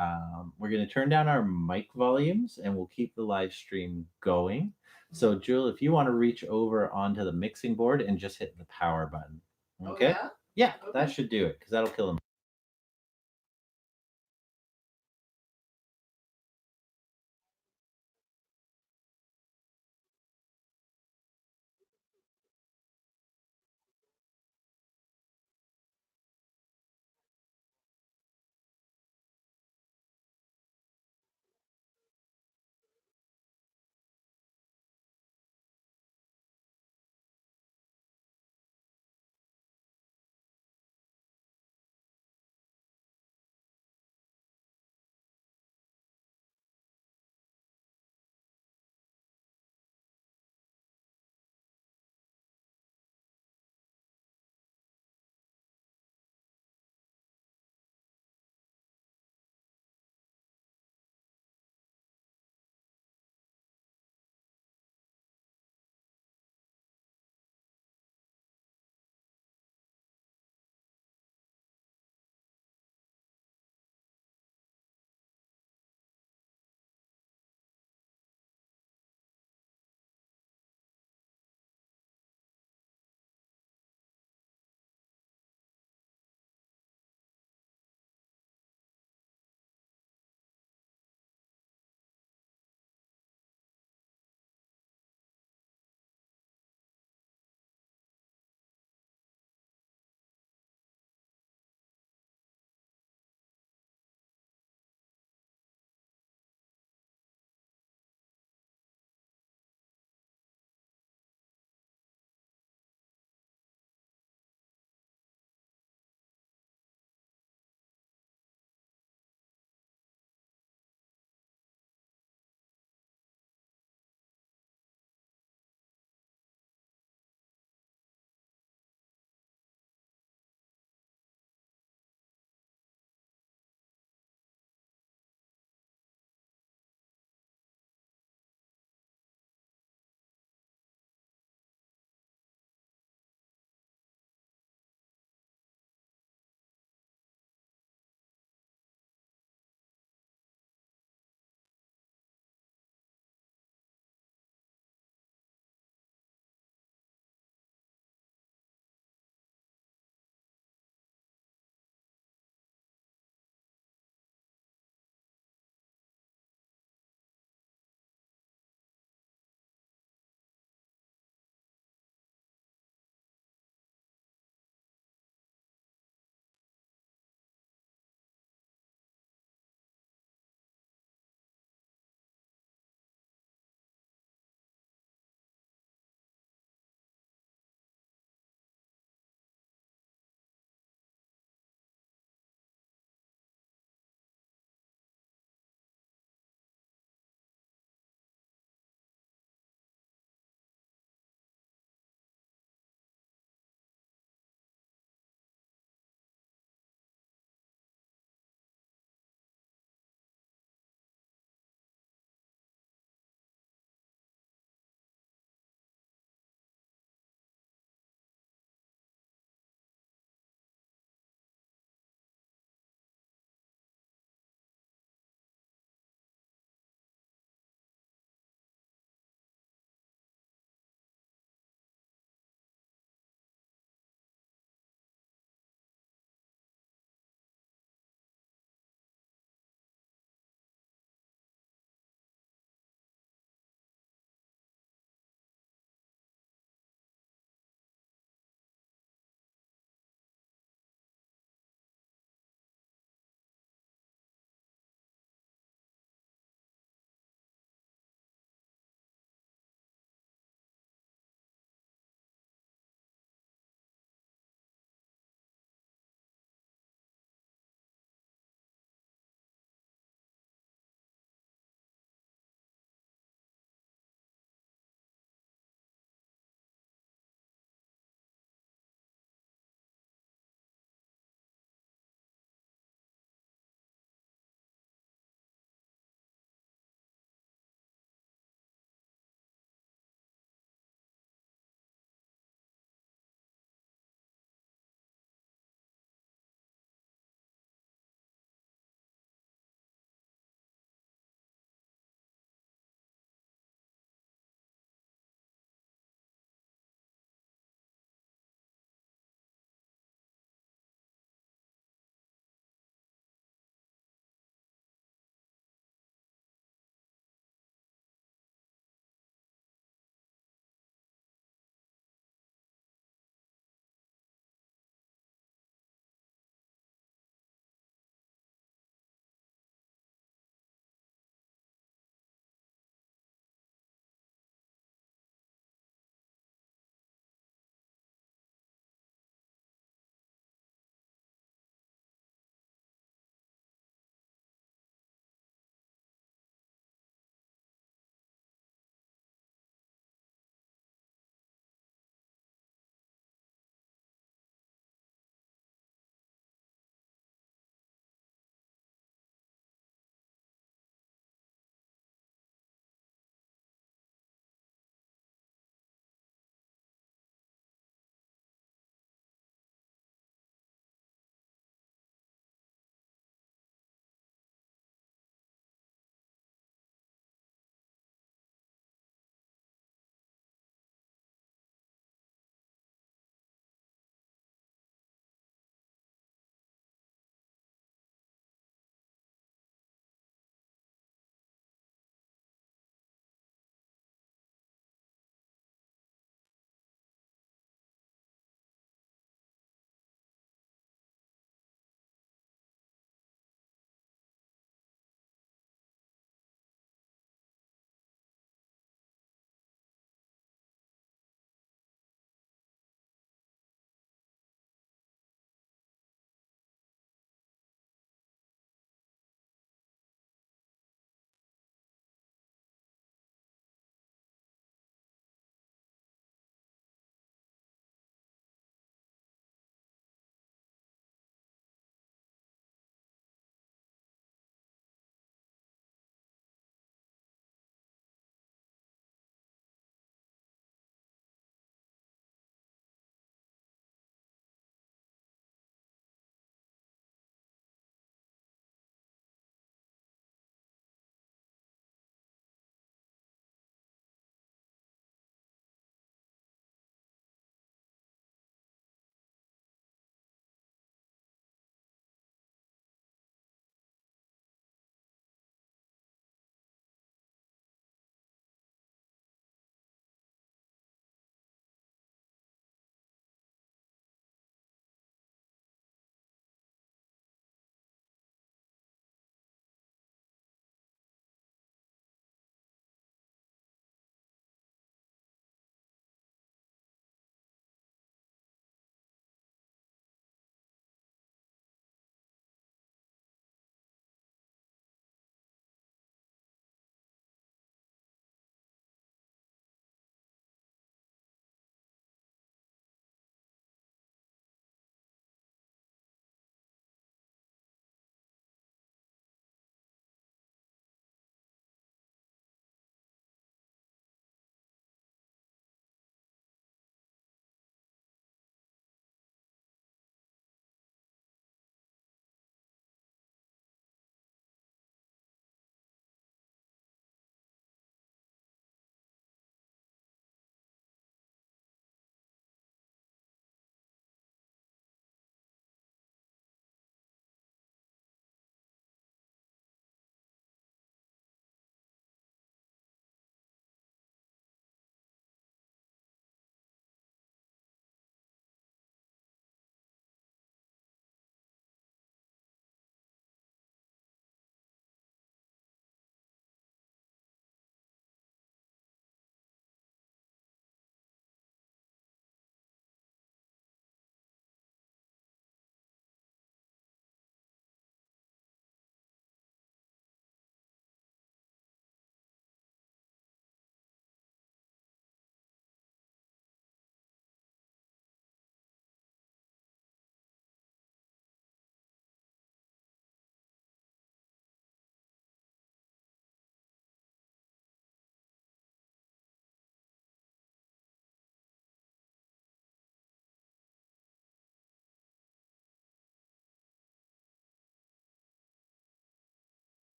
mic volumes, and we'll keep the live stream going. So, Jewel, if you want to reach over onto the mixing board and just hit the power button, okay? Oh, Yeah, Okay. that should do it because that'll kill them.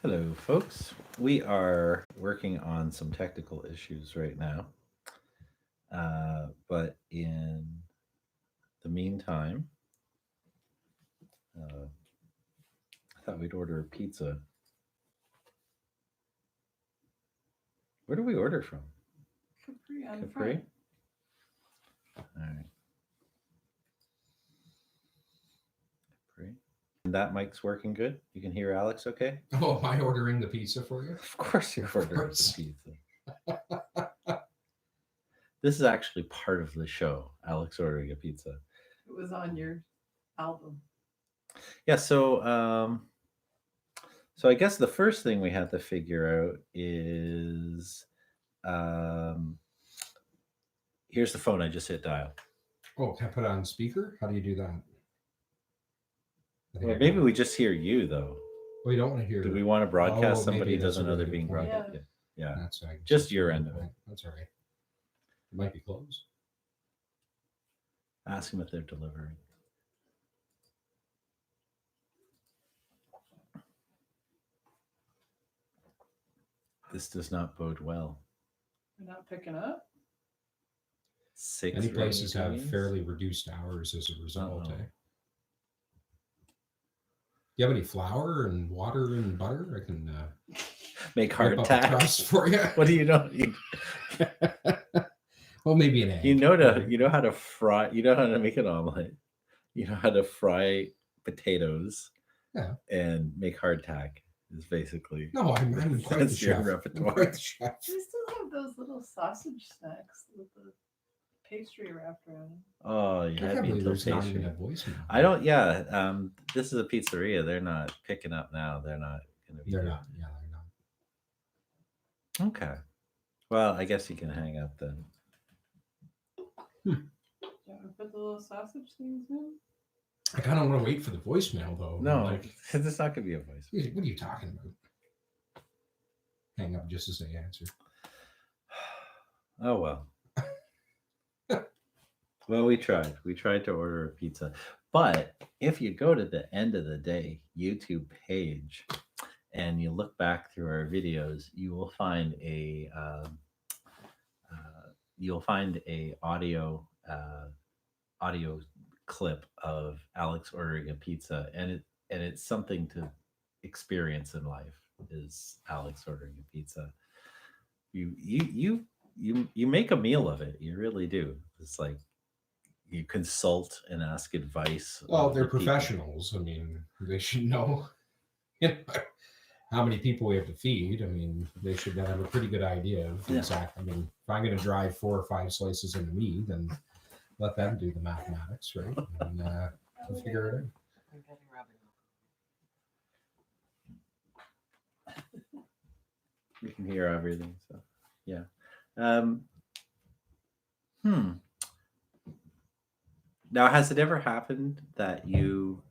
Hello, folks. We are working on some technical issues right now. But in the meantime, I thought we'd order a pizza. Where do we order from? Capri on the Capri? front. All right. Capri. And that mic's working good? You can hear Alex okay? Oh, am I ordering the pizza for you? Of course you're Of ordering course. the pizza. This is actually part of the show, Alex ordering a pizza. It was on your album. Yeah, so I guess the first thing we have to figure out is here's the phone I just hit dial. Oh, can I put it on speaker? How do you do that? I think Well, I maybe can. we just hear you though. We don't want to hear. Do we want to broadcast Oh, somebody maybe who that's a doesn't know really they're good being point. broadcast? Yeah. That's I guess Just that's a your good end of it. point. That's all right. It might be closed. Ask them if they're delivering. This does not bode well. We're not picking up. 6 Many places rainy have days? fairly reduced hours as a result. Uh-oh. Eh? Do you have any flour and water and butter? I can Make whip up a hardtack. crust for you. What do you know? You, Well, maybe an egg. you know how to fry. You know how to make an omelet. You know how to fry potatoes. Yeah. And make hardtack is basically. No, I'm quite the That's your chef. I'm repertoire. quite the chef. We still have those little sausage snacks with the pastry wrapped around them. Oh, you I had can't me believe until there's not pastry. even a voicemail. I don't. Yeah. This is a pizzeria. They're not picking up now. They're not going to be. They're doing not. it. Yeah, they're not. Okay. Well, I guess you can hang up then. Do you want to put the little sausage things in? I kind of want to wait for the voicemail though. No, Like, it's not going to be a voice. what are you talking about? Hang up just as they answer. Oh well. Well, we tried. We tried to order a pizza, but if you go to the Endadaday YouTube page and you look back through our videos, you will find a audio clip of Alex ordering a pizza, and it's something to experience in life. Is Alex ordering a pizza? You make a meal of it. You really do. It's like you consult and ask advice. Well, of they're the people. professionals. I mean, they should know how many people we have to feed. I mean, they should have a pretty good idea of exactly. I mean, if I'm going to drive 4 or 5 slices into me, then let them do the mathematics, right? And we'll figure it out. You can hear everything. So, yeah. Now, has it ever happened that you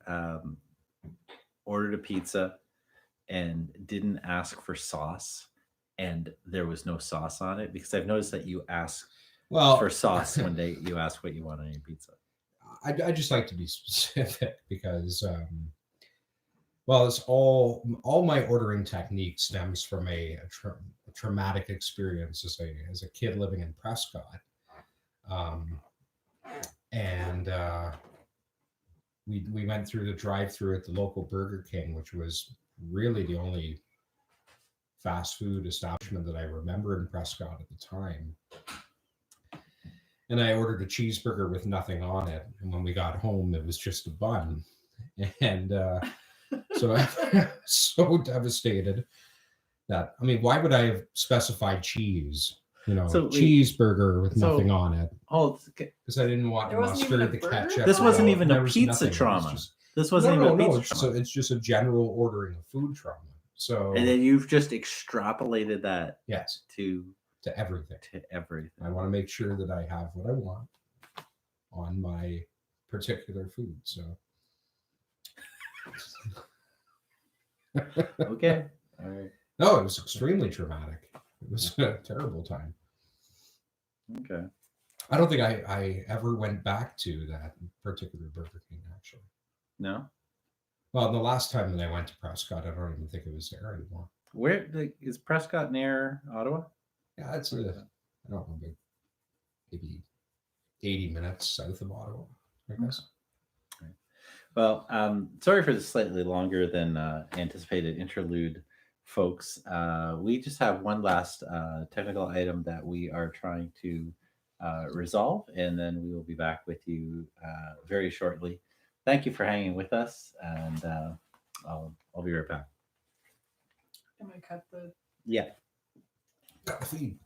ordered a pizza and didn't ask for sauce, and there was no sauce on it? Because I've noticed that you ask for sauce when you ask what you want on your pizza. I just like to be specific because, well, it's all my ordering technique stems from a traumatic experience as a kid living in Prescott, and we went through the drive-through at the local Burger King, which was really the only fast food establishment that I remember in Prescott at the time. And I ordered a cheeseburger with nothing on it. And when we got home, it was just a bun. And so I was so devastated that, I mean, why would I have specified cheese? Cheeseburger with nothing on it. Oh, because I didn't want the mustard, the ketchup. This wasn't even a There was pizza nothing. trauma. This wasn't even a pizza trauma. It's just a general ordering of food trauma. So, and then you've just extrapolated that to everything. To everything. I want to make sure that I have what I want on my particular food. So, okay, all right. No, it was extremely traumatic. It was a terrible time. Okay. I don't think I ever went back to that particular Burger King, actually. No? Well, the last time that I went to Prescott, I don't even think it was there anymore. Where is Prescott near Ottawa? Yeah, it's I don't know, maybe 80 minutes south of Ottawa, I guess. Well, sorry for the slightly longer than anticipated interlude, folks. We just have one last technical item that we are trying to resolve, and then we will be back with you very shortly. Thank you for hanging with us, and I'll be right back. Am I cut the? Yeah. Got the feed.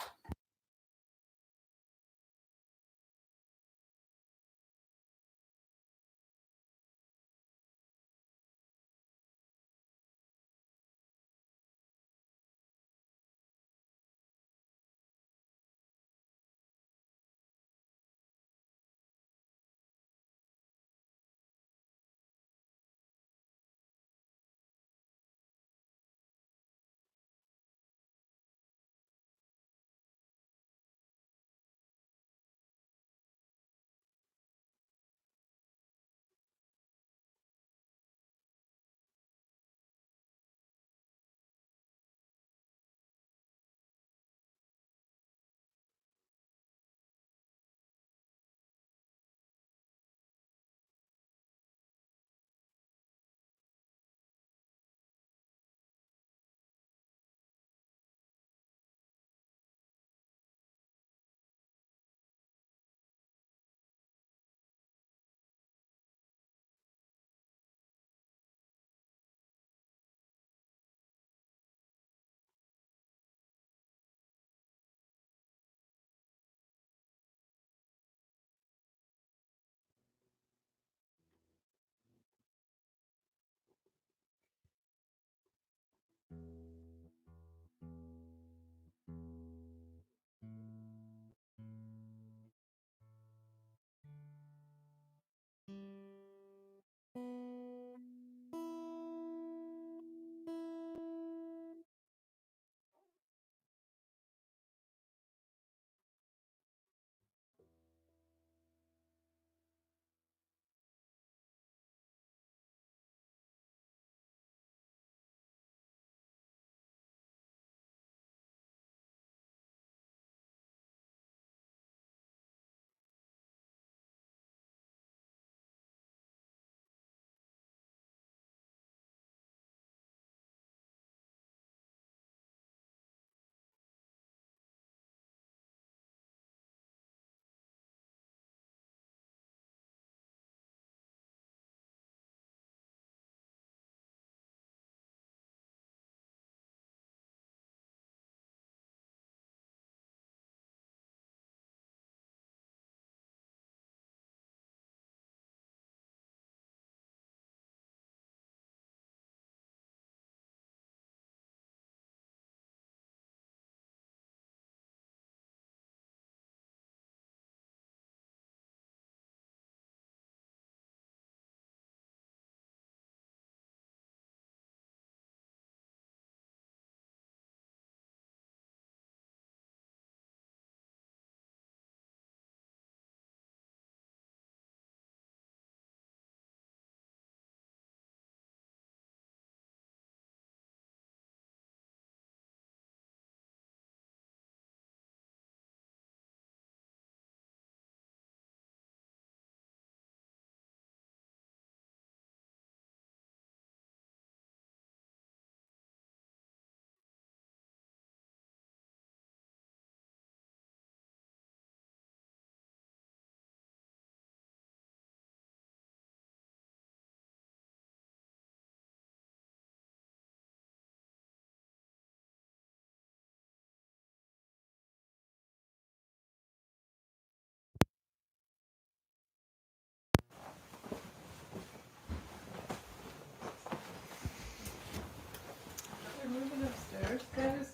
They're moving upstairs, guys.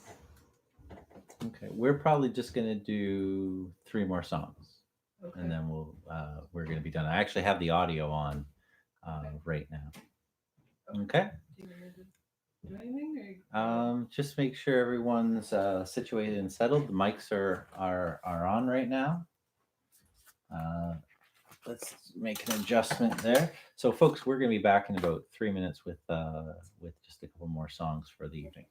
Okay. We're probably just gonna do 3 more songs, Okay. and then we're gonna be done. I actually have the audio on right now. Okay. Do you need me to do anything? Just make sure everyone's situated and settled. The mics are on right now. let's make an adjustment there. So, folks, we're going to be back in about 3 minutes with just a couple more songs for the evening.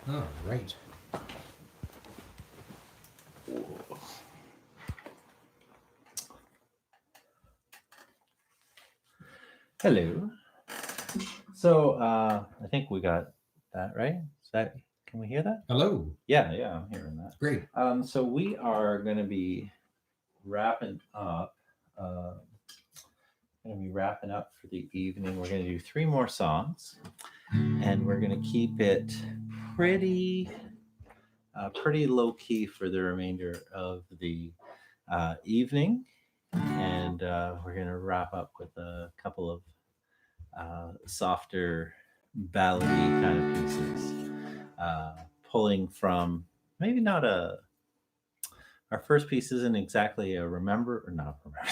All right. Hello. So, I think we got that right. Is that? Can we hear that? Hello. Yeah, I'm hearing that. Great. So we are going to be wrapping up. Going to be wrapping up for the evening. We're going to do 3 more songs, and we're going to keep it pretty, pretty low key for the remainder of the evening. And we're going to wrap up with a couple of softer, ballady kind of pieces, pulling from maybe not a. Our first piece isn't exactly a remember or not remember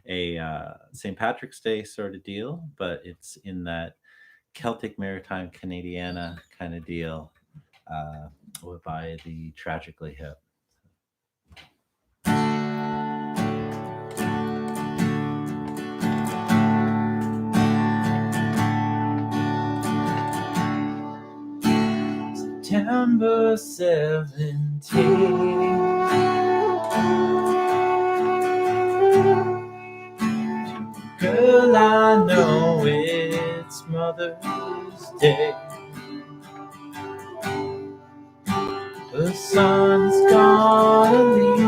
a St. Patrick's Day sort of deal, but it's in that Celtic Maritime Canadiana kind of deal by the Tragically Hip. September 17th. Girl, I know it's Mother's Day. The sun's gonna leave.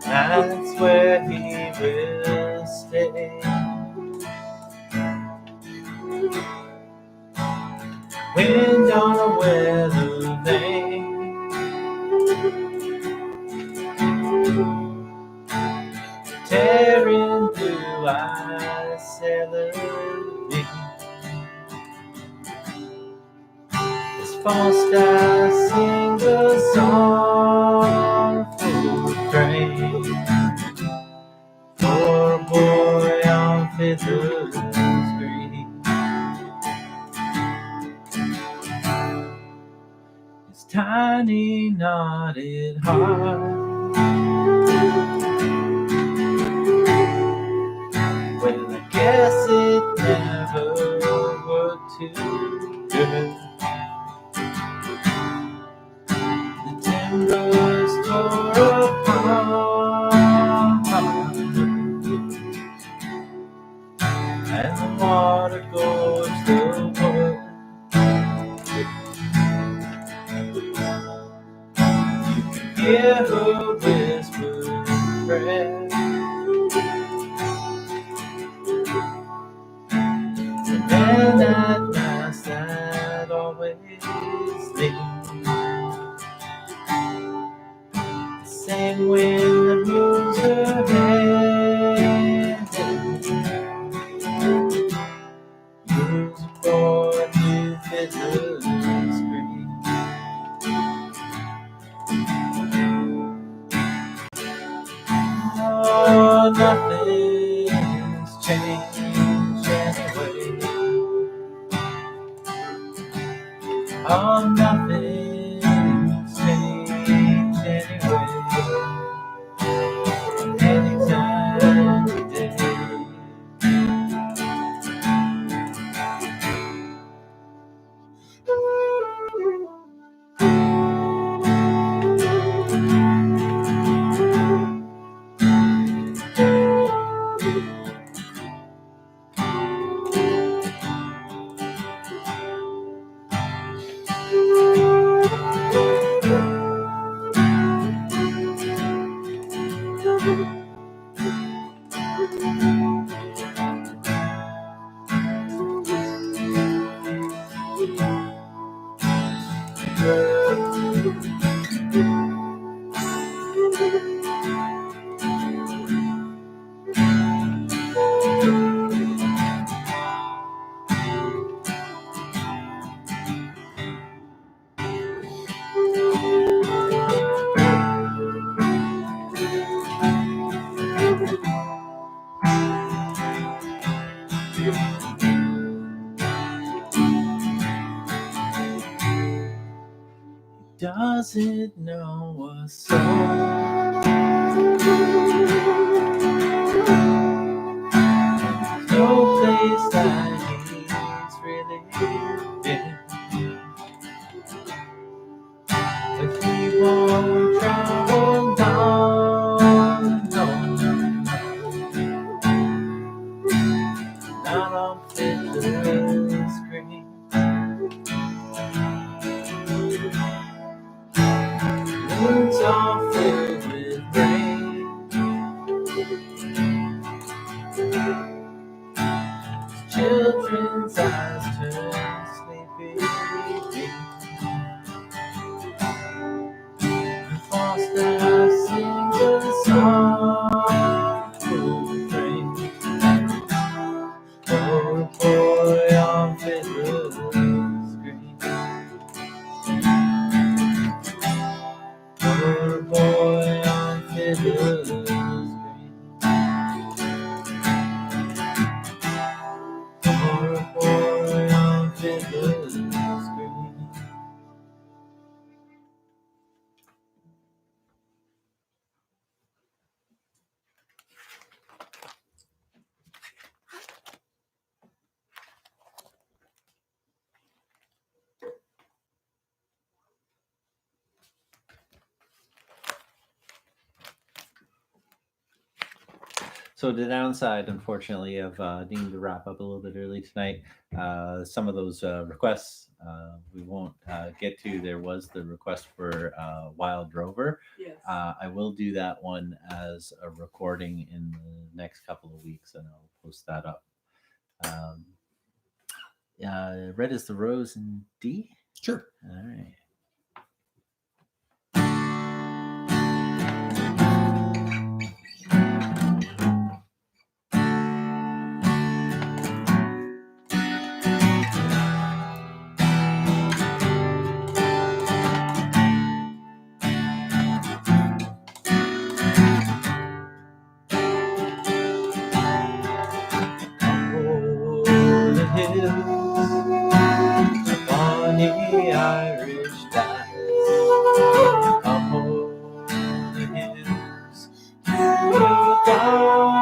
That's where he will stay. weather vane. Tearing blue eyes celebrate as false stars sing the sorrowful refrain for a boy on fiddler's green. His tiny knotted heart well, I guess it never worked too good. The timbers tore apart, and the water gorged the wood. You can hear her whispered prayer. And then at last that always leaves the same wind that moves her head moves for new fiddler's green. Oh, nothing's changed anyway. Oh, nothing's changed anyway. Any time of day. Doesn't know a soul. No place that he's really been. But he won't travel down. No, no, no. Not on Fiddler's Green. Moons are filled with rain. Children's eyes turn sleepy. And Foster sings a song for rain. For a boy on Fiddler's Green. For a boy on Fiddler's Green. For a boy on Fiddler's Green. So the downside, unfortunately, of needing to wrap up a little bit early tonight, some of those requests we won't get to. There was the request for Wild Rover. Yes. I will do that one as a recording in the next couple of weeks, and I'll post that up. Red is the Rose in D. Sure. All right. Oh, the hills, bonny Irish lass. Come over the hills, you darling.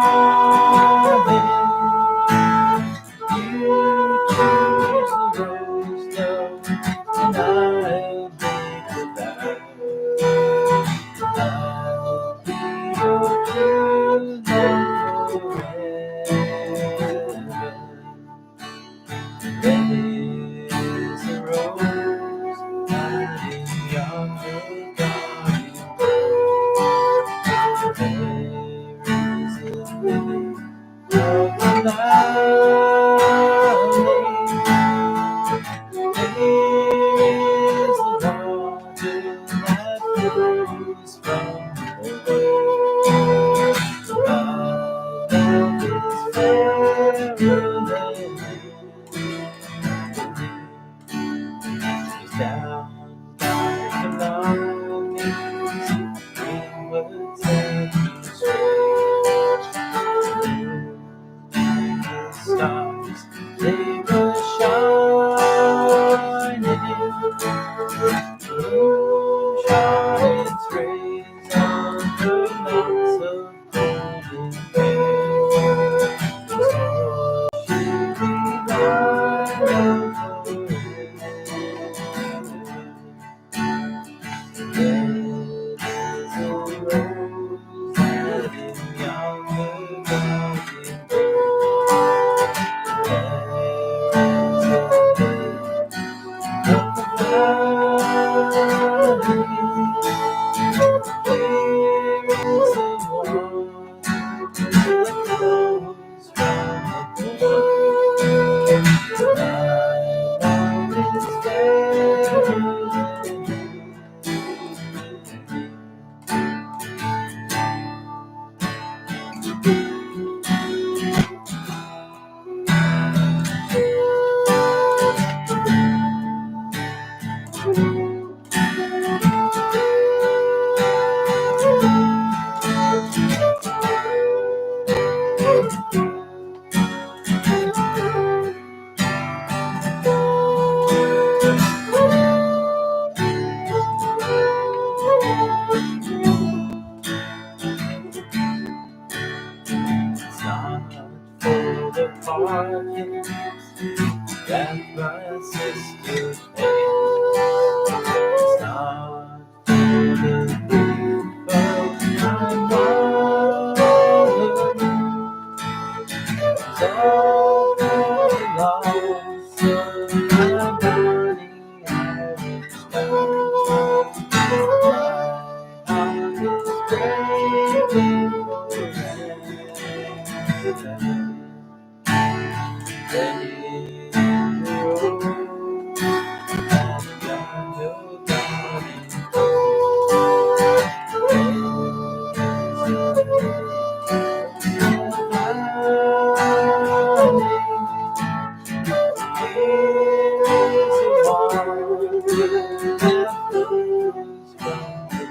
You choose the rose, love, and I'll make the vow. I'll be your true love forever. Red is a rose, and in yonder garden, there is a lily of the valley. There is the water that flows from the lake. My love is fairer than it's down by the longings, greenwoods and stretch. The stars, they were shining. Moon shone its rays on the lots of golden hair. So should be mine forever. Red is a rose that in yonder garden grows. There is a lily of the valley. There is a water that flows from the lake. My love is fairer than it's not for the parking that my sister pays. It's not for the grief of my mother. It's all for the loss of my money Irish love. My heart is breaking forever. Red is the rose that yonder garden grows. There is a lily of the valley. There is a water that flows from the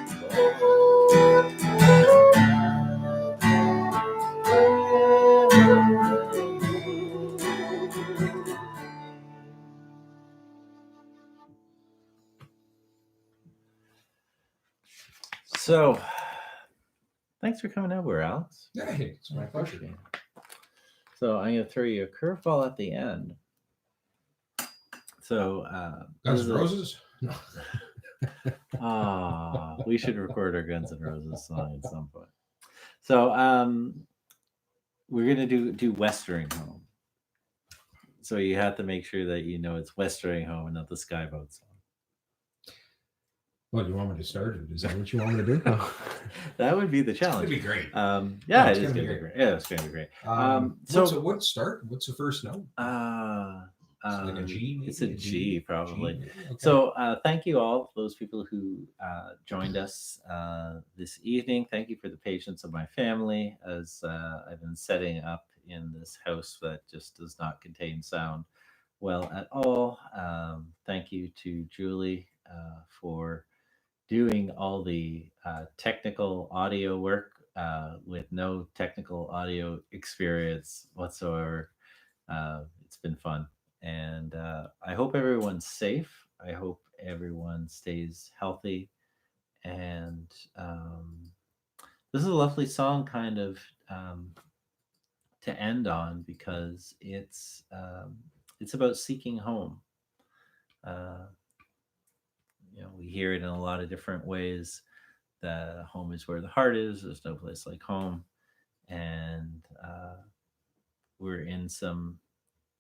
So, thanks for coming over, Alex. Hey, it's my pleasure. Okay. So I'm going to throw you a curveball at the end. So, Guns this N' is a- Roses? No. we should record our Guns N' Roses song at some point. So, we're gonna do Westering Home. So you have to make sure that you know it's Westering Home and not the Skyboat song. Well, do you want me to start it? Is that what you want me to do? That would be the It'd challenge. be great. Yeah, it's it is gonna be gonna be great. great. Yeah, it's gonna be great. So So- what start? What's the first note? It's like a G, It's maybe? a G, probably. G, maybe? Okay. So thank you all, those people who joined us this evening. Thank you for the patience of my family as I've been setting up in this house that just does not contain sound well at all. Thank you to Julie for doing all the technical audio work with no technical audio experience whatsoever. It's been fun. And I hope everyone's safe. I hope everyone stays healthy. And this is a lovely song, kind of to end on because it's about seeking home. Uh, we hear it in a lot of different ways. The home is where the heart is. There's no place like home, and we're in some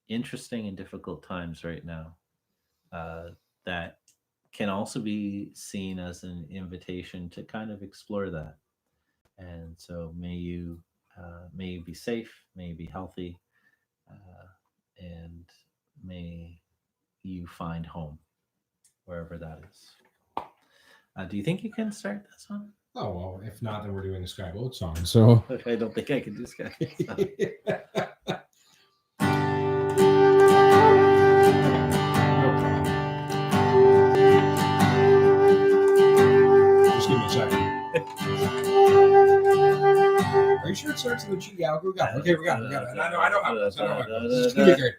interesting and difficult times right now that can also be seen as an invitation to kind of explore that. And so may you be safe, may you be healthy, and may you find home wherever that is. Do you think you can start that song? Oh, well, if not, then we're doing a Skyboat song. So. I don't think I can do Sky. Just give me a second. Are you sure it starts with a G? Yeah, we got it. Okay, we got it. I know how it goes. It's gonna be great.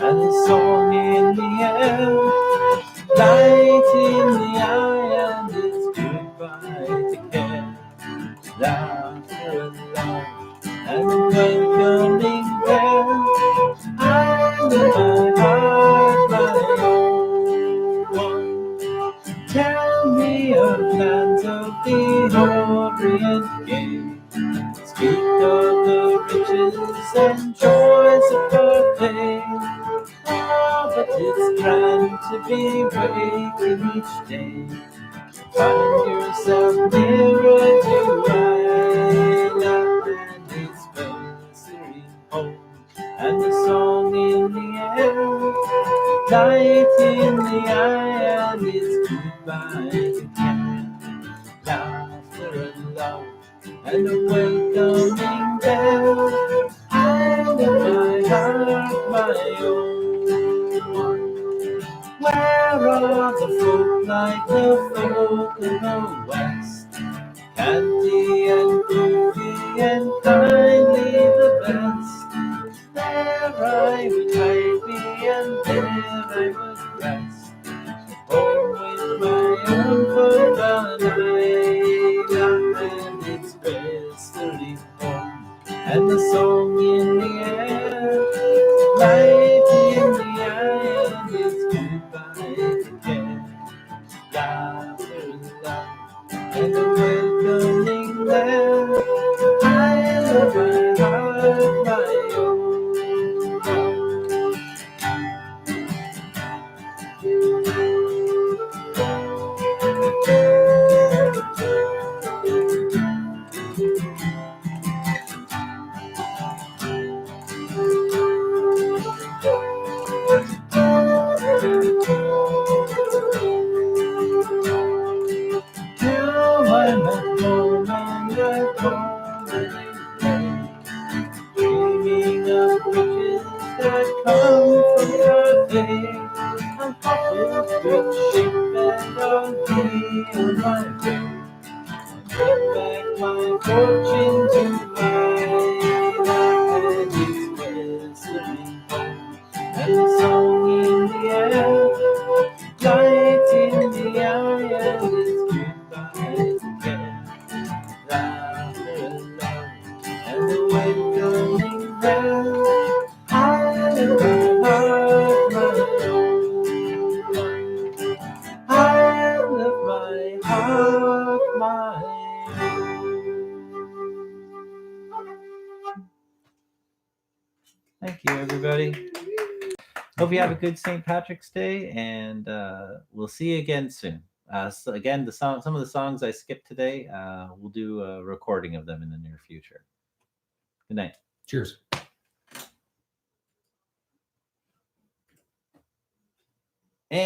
And the song in the air, light in the eye, and it's goodbye to care. Laughter and love, and the welcoming there. I'm in my heart, my own one. Tell me your plans of the Orient game. Speak of the riches and joys of the day. Oh, but it's grand to be waking each day. Find yourself nearer to Isla and its mystery home. And the song in the air, light in the eye, and it's goodbye again. Laughter and love, and a welcoming bell. And in my heart, my own one. Where are the folk like the folk in the West? Candy and goofy and kindly the best. There I would hide me and there I would rest. Home with my own folk on Isla and its mystery home. And the song in the air, light in the eye, and it's goodbye again. Laughter and love, and the welcoming there. I love my heart, my own. Now I'm at home and at home and dreaming of riches that come from your day. I'm hopping good ship and I'll be on my way. Bring back my fortune to Ida and its mystery home. And the song in the air, light in the eye, and it's goodbye again. Laughter and love, and the welcoming bell. I am my heart, my own. Thank you, everybody. Hope you have a good St. Patrick's Day, and we'll see you again soon. So again, some of the songs I skipped today, we'll do a recording of them in the near future. Good night. Cheers. And